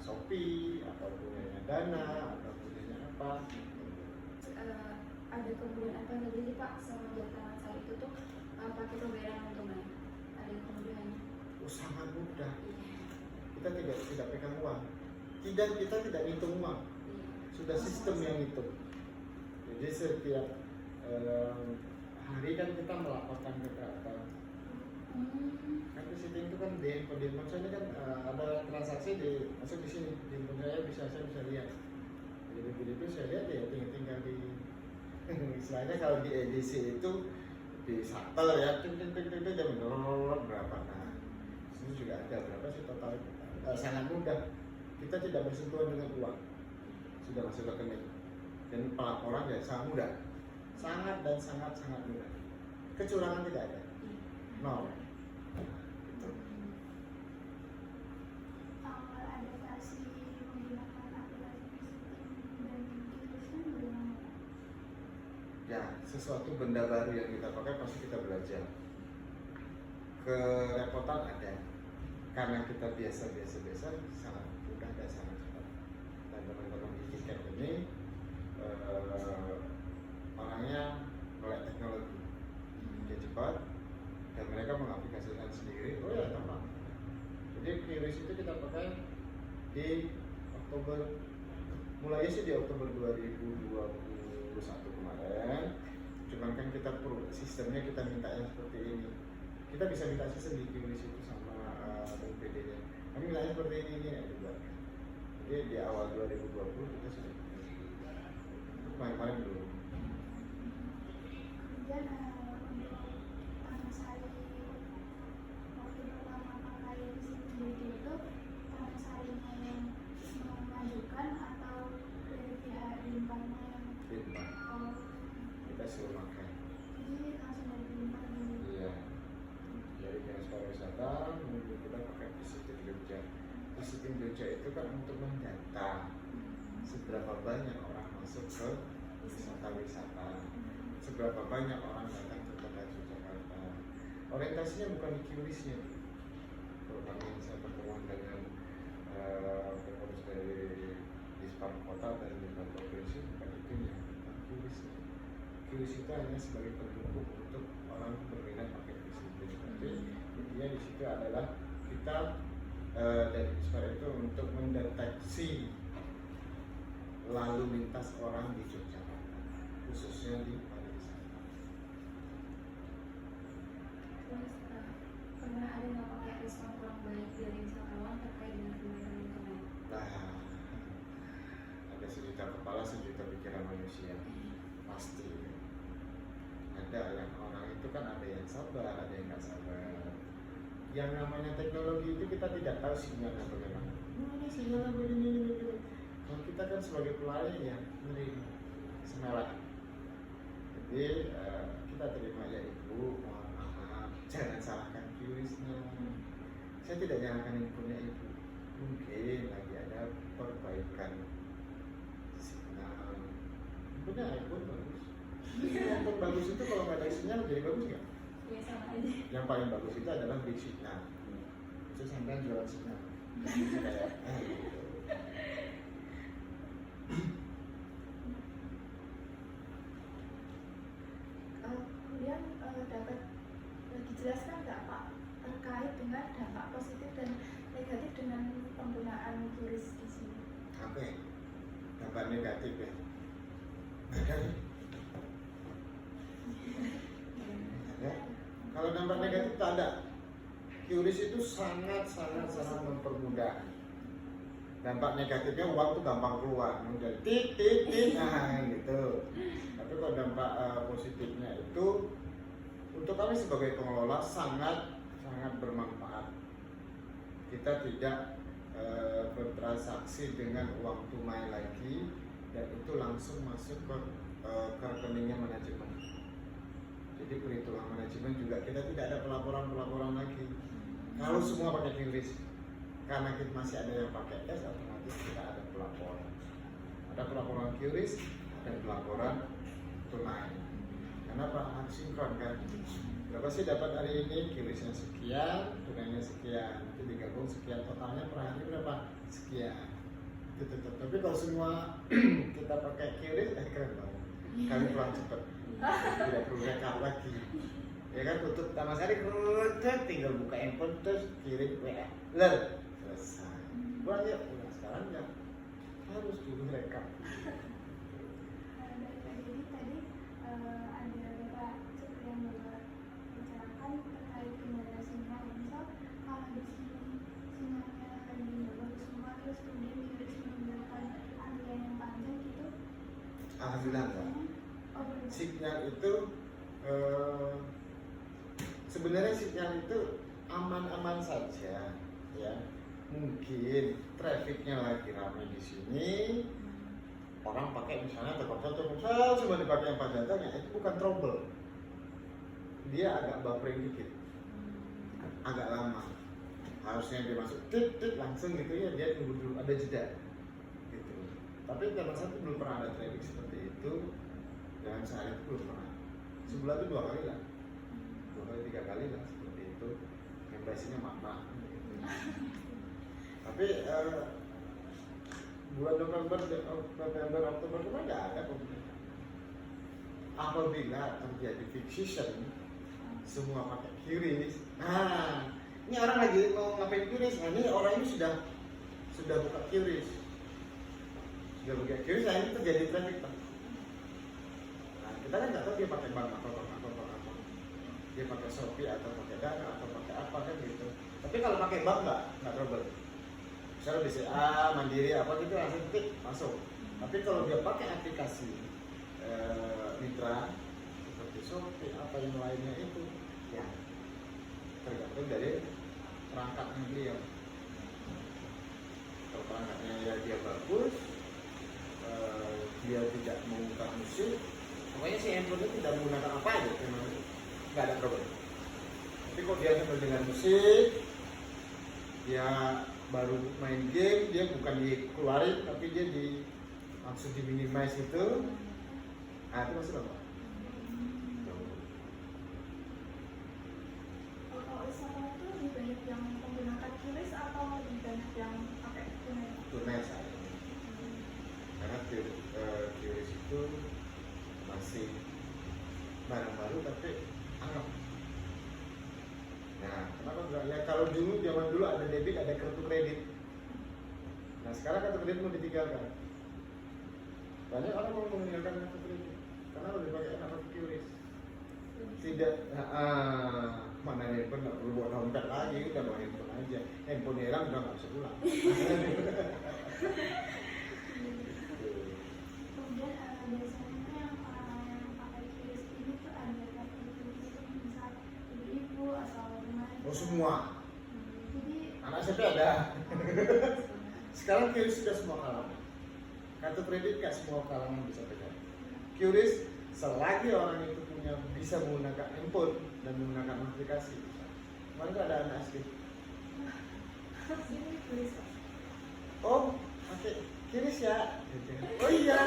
Shopee atau punyanya Dana atau punyanya apa. Ada kemudian apa lagi sih Pak semenjak Taman Sari itu tuh pakai pembayaran non tunai? Ada kemudiannya? Sangat mudah. Kita tidak pegang uang. Kita tidak hitung uang. Sudah sistem yang hitung. Jadi setiap hari kan kita melaporkan ke kantor. Kan visiting itu kan di handphone saya ini kan ada transaksi masuk di sini di handphone saya saya bisa lihat. Jadi begitu saya lihat ya tinggal di istilahnya kalau di edisi itu di shuttle ya jam berapa. Nah ini juga ada berapa sih total. Sangat mudah. Kita tidak bersentuhan dengan uang. Sudah masuk rekening. Dan pelaporan ya sangat mudah. Sangat mudah. Kecurangan tidak ada. Nol. Awal adaptasi menggunakan aplikasi visiting dan QRIS-nya bagaimana? Ya, sesuatu benda baru yang kita pakai pasti kita belajar. Kerepotan ada. Karena kita biasa sangat mudah dan sangat cepat. Dan Oktober, mulainya sih di Oktober 2021 kemarin. Cuman kan kita sistemnya kita minta yang seperti ini. Kita bisa minta sistem di QRIS itu sama BPD-nya. Kami mintanya seperti ini ya juga. Jadi di awal 2020 kita sudah kemarin dulu. Kemudian untuk Anasari waktu pertama kali di sini itu Anasarinya yang mengajukan atau dari pihak limpahnya yang Limpah. Kita suruh makan. jadi langsung dari limpah dulu. Iya. Jadi dinas pariwisata, kemudian kita pakai visiting Jogja. Visiting Jogja itu kan untuk mendata seberapa banyak orang masuk ke wisata-wisata, seberapa banyak orang datang ke kota Yogyakarta. Orientasinya bukan di QRIS-nya. Kalau kami saya bertemuan dengan pengurus dari Dispar Kota dan Dispar Provinsi, bukan itunya, bukan QRIS-nya. QRIS itu hanya sebagai pendukung untuk orang berminat pakai visiting. Tapi intinya di situ adalah kita dari Dispar itu untuk mendeteksi lalu lintas orang di Yogyakarta, khususnya di pariwisata. Terus pernah ada nggak pakai respon kurang baik dari wisatawan terkait dengan penggunaan internet? Nah, ada sejuta kepala, sejuta pikiran manusia, pasti. Ada yang orang itu kan ada yang sabar, ada yang nggak sabar. Yang namanya teknologi itu kita tidak tahu sinyalnya bagaimana. Ini sinyalnya begini. Kalau kita kan sebagai pelayan ya menerima semelah. Jadi kita terima ya Ibu, mohon maaf, jangan salahkan QRIS-nya. Saya tidak nyalahkan infonya Ibu. Mungkin lagi ada perbaikan sinyal. Infonya iPhone bagus. iPhone bagus itu kalau nggak ada sinyal jadi bagus nggak? Ya sama aja. Yang paling bagus itu adalah big signal. Itu sampai jualan signal. Kayak gitu. Kemudian dapat dijelaskan nggak Pak terkait dengan dampak positif dan negatif dengan penggunaan QRIS di sini? Apa ya? Dampak negatif ya? Ada nih? Ada? Kalau dampak negatif tak ada. QRIS itu sangat mempermudah. Dampak negatifnya uang tuh gampang keluar, udah titik, nah gitu. Tapi kalau dampak positifnya itu untuk kami sebagai pengelola sangat bermanfaat. Kita tidak bertransaksi dengan uang tunai lagi, dan itu langsung masuk ke rekeningnya manajemen. Jadi perhitungan manajemen juga kita tidak ada pelaporan lagi. Kalau semua pakai QRIS, karena kita masih ada yang pakai cash, otomatis kita ada pelaporan. Ada pelaporan QRIS, ada pelaporan tunai. Kenapa? Harus sinkron kan? Berapa sih dapat hari ini? QRIS-nya sekian, tunainya sekian. Nanti digabung sekian, totalnya per hari berapa? Sekian. Gitu. Tapi kalau semua kita pakai QRIS, keren banget. Kami pulang cepat. Tidak perlu rekap lagi. Ya kan, tutup Taman Sari, tinggal buka handphone terus kirim WA. Selesai. Pulang ya, pulang sekarang ya. Harus dulu rekap. Dari Pak Dedi tadi ada Bapak seperti yang Bapak bicarakan terkait kendala sinyal. Misal kalau di sini sinyalnya lagi nggak bagus semua, terus kemudian di QRIS menggunakan antrian yang panjang gitu. Alhamdulillah enggak. Sinyal itu sebenarnya sinyal itu aman-aman saja, ya. Mungkin trafiknya lagi ramai di sini, orang pakai misalnya Telkomsel cuma dipakai yang pajatan, ya itu bukan trouble. Dia agak buffering dikit, agak lama. Harusnya dia masuk tit langsung gitu ya, dia tunggu dulu, ada jeda gitu. Tapi Telkom satu belum pernah ada traffic seperti itu, dan sehari itu belum pernah. Sebulan itu 2 kali lah, 2 kali 3 kali lah seperti itu. Impresinya mama gitu. Tapi bulan November, Oktober itu nggak ada problem. Apabila terjadi peak season, semua pakai QRIS. Nah, ini orang lagi mau ngapain QRIS? Nah, ini orang ini sudah buka QRIS. dia pakai QRIS, nah ini terjadi traffic Pak. Nah, kita kan nggak tahu dia pakai bank apa. Dia pakai Shopee atau pakai Dana atau pakai apa kan gitu. Tapi kalau pakai bank nggak trouble. Misalnya BCA, Mandiri apa gitu langsung ketik masuk. Tapi kalau dia pakai aplikasi mitra seperti Shopee apa yang lainnya itu, ya tergantung dari perangkatnya beliau. Kalau perangkatnya ya dia bagus, dia tidak mengungkap musik, pokoknya si handphone itu tidak menggunakan apa aja, memang nggak ada problem. Tapi kalau dia sambil dengan musik, dia baru main game, dia bukan dikeluarin tapi dia langsung di minimize itu, nah itu masih apa? Kalau usaha itu lebih banyak yang menggunakan QRIS atau lebih banyak yang pakai tunai? Tunai saya. Karena QRIS itu masih barang baru tapi anggap. Nah, kenapa enggak? Ya kalau dulu zaman dulu ada debit, ada kartu kredit. Nah sekarang kartu kredit mau ditinggalkan. Banyak orang mau meninggalkan kartu kredit karena lebih pakai kartu QRIS. Tidak, mana handphone nggak perlu buat dompet lagi, udah bawa handphone aja. Handphone hilang udah nggak bisa pulang. Kemudian biasanya yang orang-orang yang pakai QRIS ini tuh ada aktivitas itu misal ibu-ibu atau remaja. Oh semua, Jadi anak SMP ada. Sekarang QRIS sudah semua kalangan. Kartu kredit nggak semua kalangan bisa pegang. QRIS selagi orang itu bisa menggunakan handphone dan menggunakan aplikasi. Kemarin tuh ada anak SD. ini QRIS Pak. Oh, pakai QRIS ya? Oh iya.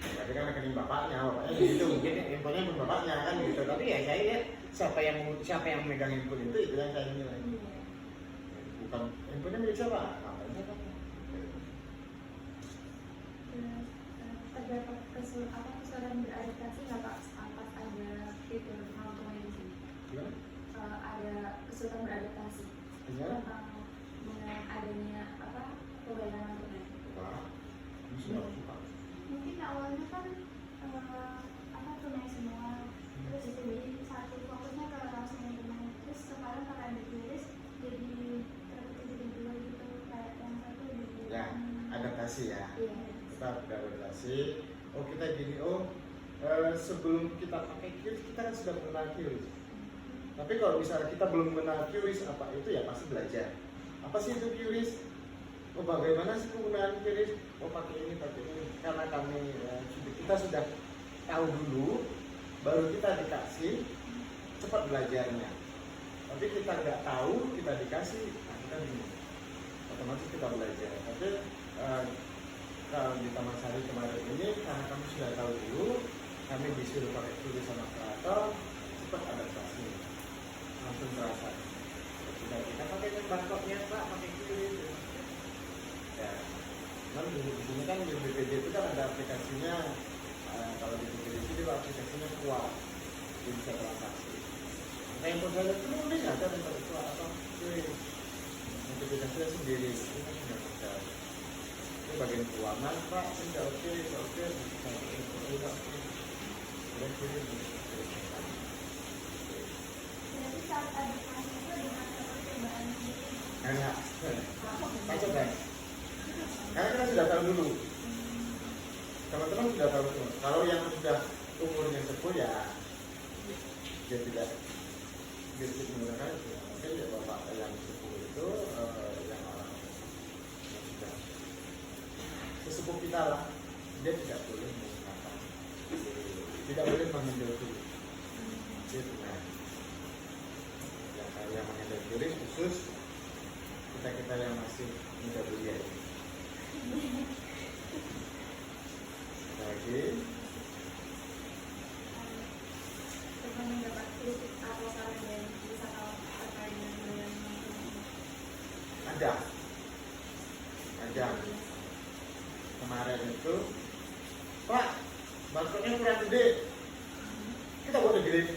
Tapi kan rekening bapaknya gitu. Mungkin handphonenya pun bapaknya kan gitu. Tapi ya saya lihat siapa yang megang handphone itu yang saya nilai. Bukan handphonenya milik siapa? Siapa? Terdapat kesulitan beradaptasi nggak Pak pas ada fitur hal tunai di sini? Gimana? Ada kesulitan beradaptasi Iya. dengan adanya pembayaran tunai. Wah, ini sudah suka. Mungkin awalnya kan tunai semua, terus jadi satu fokusnya ke langsung tunai, terus sekarang karena ada QRIS jadi terpecah dua gitu, kayak yang satu jadi Ya, adaptasi ya. Iya. Kita beradaptasi. Oh kita gini, sebelum kita pakai QRIS kita kan sudah mengenal QRIS. Tapi kalau misalnya kita belum mengenal QRIS apa itu ya pasti belajar. Apa sih itu QRIS? Oh bagaimana sih penggunaan QRIS? Oh pakai ini. Karena kita sudah tahu dulu, baru kita dikasih cepat belajarnya. Tapi kita nggak tahu, kita dikasih, nah kita bingung. Otomatis kita belajar. Tapi kalau di Taman Sari kemarin ini karena kami sudah tahu dulu, kami disuruh pakai QRIS sama kreator, cepat adaptasi, langsung terasa. Sudah kita pakai barcode-nya Pak, pakai QRIS. Ya, kan di sini kan di BPD itu kan ada aplikasinya. Kalau di BPD itu dia aplikasinya kuat, jadi bisa transaksi. Nah, yang pun saya tulis ada tentang itu apa QRIS. Aplikasinya sendiri, itu kan sudah ada. Ini bagian keuangan Pak, sudah oke. Jadi saat adaptasi itu dengan percobaan sendiri. Enak, macam guys. Karena kita sudah tahu dulu. Teman-teman sudah tahu semua. Kalau yang sudah umurnya sepuh ya dia tidak menggunakan itu. Mungkin ya bapak yang sepuh itu yang orang yang sudah sesepuh kita lah, dia tidak boleh menggunakan, tidak boleh mengambil dulu. Dia benar. Yang mengambil QRIS khusus kita yang masih muda belia ini. Lagi Bagaimana dapat kritik atau saran dari wisatawan terkait dengan bayaran ada kemarin itu Pak barcode-nya kurang gede, kita buat gede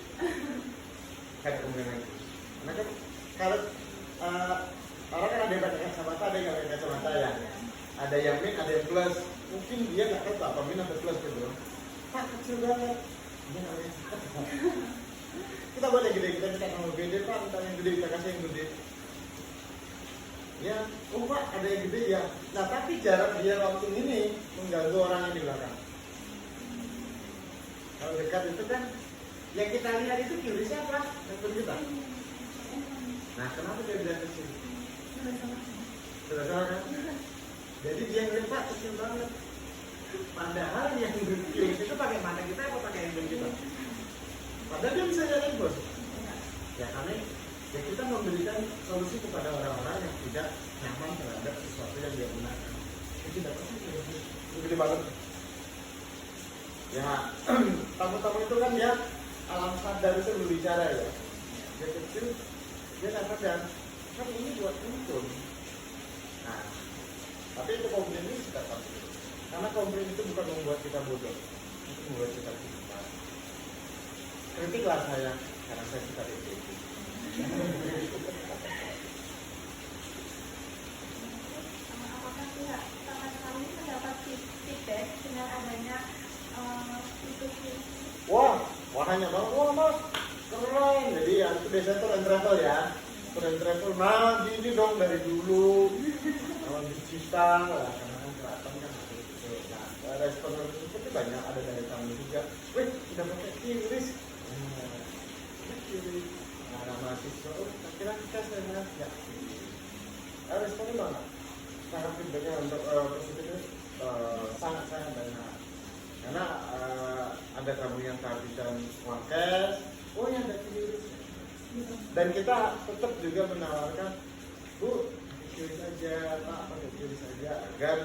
ada kemungkinan itu karena kan kalau orang kan ada yang pakai kacamata, ada yang nggak pakai kacamata ya, ada yang min, ada yang plus. Mungkin dia nggak tahu apa min atau plus gitu. Pak kecil banget. Ini namanya. Kita boleh gede, kita minta yang gede Pak, minta yang gede, kita kasih yang gede. Ya, oh Pak ada yang gede ya. Nah tapi jarak dia waktu ini mengganggu orang yang di belakang. Kalau dekat itu kan, yang kita lihat itu kiri siapa? Handphone kita. Nah kenapa dia bisa kecil? Sudah salah kan? Jadi dia ngeliat Pak kecil banget. Padahal yang kiri itu pakai mata kita apa pakai handphone kita? Padahal dia bisa jalan bos. Ya karena ya kita memberikan solusi kepada orang-orang yang tidak nyaman terhadap sesuatu yang dia gunakan. Itu dapat itu gede banget. Ya tamu-tamu itu kan ya alam sadar itu berbicara ya. Dia kecil, dia nggak sadar. Kan ini buat untung. Nah, tapi itu komplain ini kita tahu. Karena komplain itu bukan membuat kita bodoh, itu membuat kita pintar. Kritiklah saya, karena saya suka dikritik. Apakah pihak sama sekali mendapat feedback dengan adanya itu? Wah hanya banget, wah mas, keren. Jadi ya itu biasanya tour and travel ya. Tour and travel, nah gini dong dari dulu. Kalau digital lah, karena kan kelihatan kan ada itu. Nah, respon itu banyak, ada dari tamu juga. Wih, udah pakai QRIS. QRIS. Nah, mahasiswa, kira kita saya ya. Responnya banget. Sangat feedbacknya untuk positifnya sangat banyak. Karena ada tamu yang kehabisan uang cash, oh ya ada QRIS. Dan kita tetap juga menawarkan, Bu, QRIS aja, Pak, pakai QRIS aja agar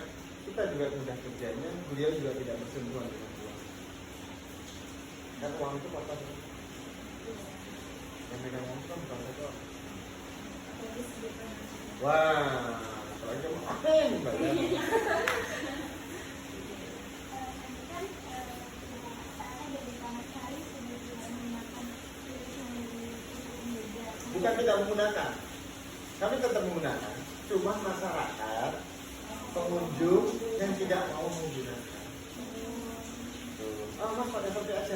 kita juga mudah kerjanya, beliau juga tidak bersentuhan dengan uang. Kan uang itu kotor. Yang megang uang itu kan bukan kotor. Wah, apalagi mau apa yang bayar? Bukan tidak menggunakan, kami tetap menggunakan, cuma masyarakat pengunjung yang tidak mau menggunakan. Oh mas pakai topi aja,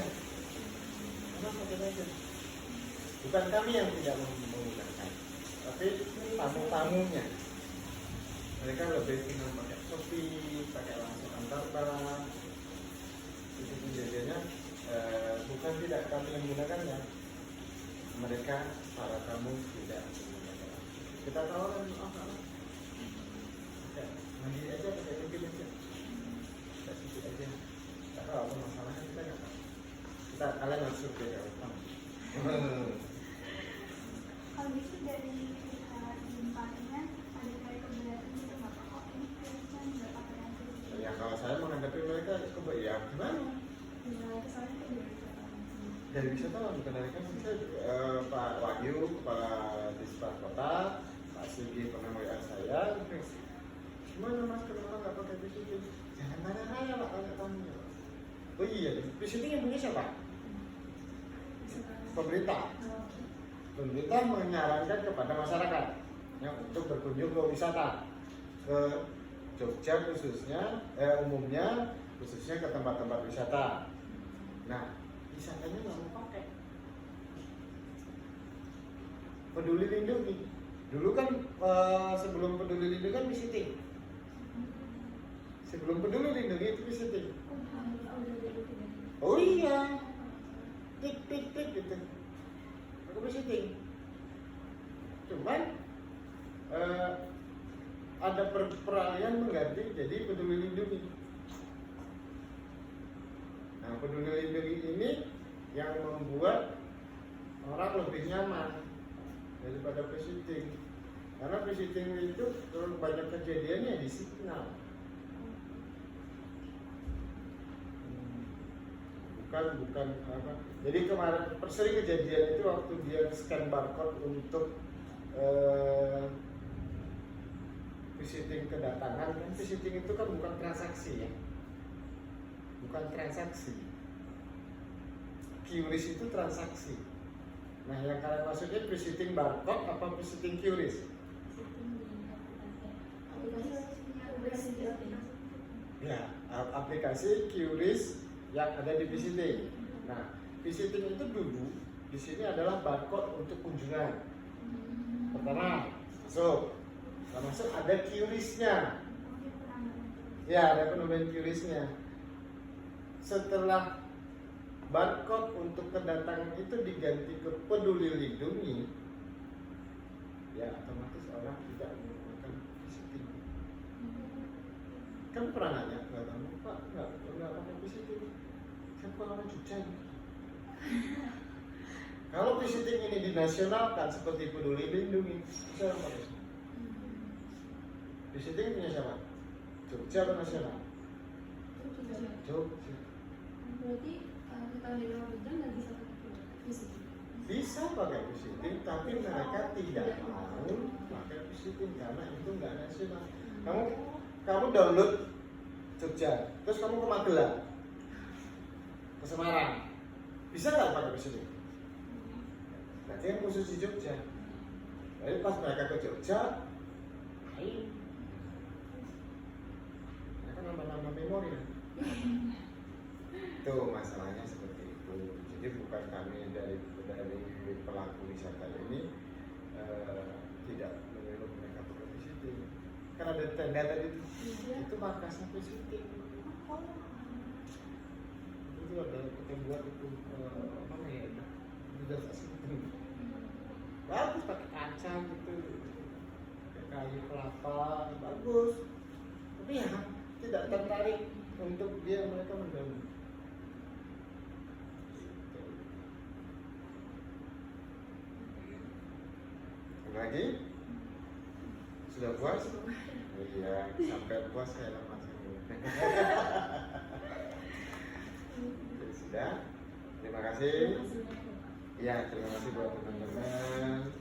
mas pakai aja. Bukan kami yang tidak mau menggunakan, tapi tamu-tamunya. Mereka lebih tinggal pakai topi, pakai langsung antar barang. Itu kejadiannya bukan tidak kami yang menggunakannya. Mereka para tamu tidak menggunakan. Kita tawaran apa? Mandi aja pakai topi aja. Kita cuci aja. Tak tahu apa masalahnya, kita nggak tahu. Kita kalian langsung ke orang. Kalau gitu dari pihak Jimpangnya ada kayak keberatan gitu nggak Pak? Kok ini kan nggak pakai yang gitu? Ya kalau saya menghadapi mereka ya gimana? Kesannya kan Dari wisatawan bukan dari kami. Pak Wahyu, kepala Dispar Kota, Pak Sigi pernah WA saya. Gimana mas, kenapa nggak pakai visiting? Jangan tanya-tanya Pak, tanya tamunya. Oh iya, visiting yang punya siapa? Pemerintah. Pemerintah menyarankan kepada masyarakat yang untuk berkunjung ke wisata ke Jogja khususnya, umumnya khususnya ke tempat-tempat wisata. Nah, wisatanya nggak mau pakai. Peduli Lindungi. Dulu kan sebelum Peduli Lindungi kan visiting. Sebelum Peduli Lindungi itu visiting. Oh iya, tik gitu. Aku visiting. Cuman ada peralihan mengganti jadi Peduli Lindungi. Nah, Peduli Lindungi ini yang membuat orang lebih nyaman daripada visiting. Karena visiting itu banyak kejadiannya di signal. Bukan apa. Jadi kemarin sering kejadian itu waktu dia scan barcode untuk visiting kedatangan. Kan visiting itu kan bukan transaksi ya. Bukan transaksi. QRIS itu transaksi. Nah, yang kalian maksudnya visiting barcode apa visiting QRIS? aplikasi aplikasi QRIS yang ada di visiting. Nah, visiting itu dulu di sini adalah barcode untuk kunjungan. Pertama, masuk. Setelah masuk ada QRIS-nya. Ya, ada penulisan QRIS-nya. Setelah barcode untuk kedatangan itu diganti ke Peduli Lindungi, ya otomatis orang tidak menggunakan visiting. Kamu pernah nanya nggak kamu, Pak, nggak pakai visiting? Siapa orang Jogja ini? Kalau visiting ini dinasionalkan seperti Peduli Lindungi, bisa orang pakai. Visiting punya siapa? Jogja atau nasional? Jogja. Berarti kita di luar bidang nggak bisa pakai visiting. Bisa pakai visiting, tapi mereka tidak mau pakai visiting karena itu nggak nasional. Kamu download Jogja, terus kamu ke Magelang, ke Semarang, bisa nggak pakai visiting? Berarti yang khusus di Jogja. Jadi pas mereka ke Jogja, ayo, mereka nambah-nambah memori. Itu masalahnya seperti itu. Jadi bukan kami dari pelaku wisata ini tidak menyuruh mereka pakai visiting. Karena ada tenda tadi itu markasnya visiting. Itu ada kita buat itu apa ya? Sudah visiting. Bagus pakai kaca gitu, pakai kayu kelapa, bagus. Tapi ya tidak tertarik untuk dia mereka mengganggu. Lagi? Sudah puas? Iya, sampai puas saya lemas. Sudah? Terima kasih. Ya, terima kasih buat teman-teman.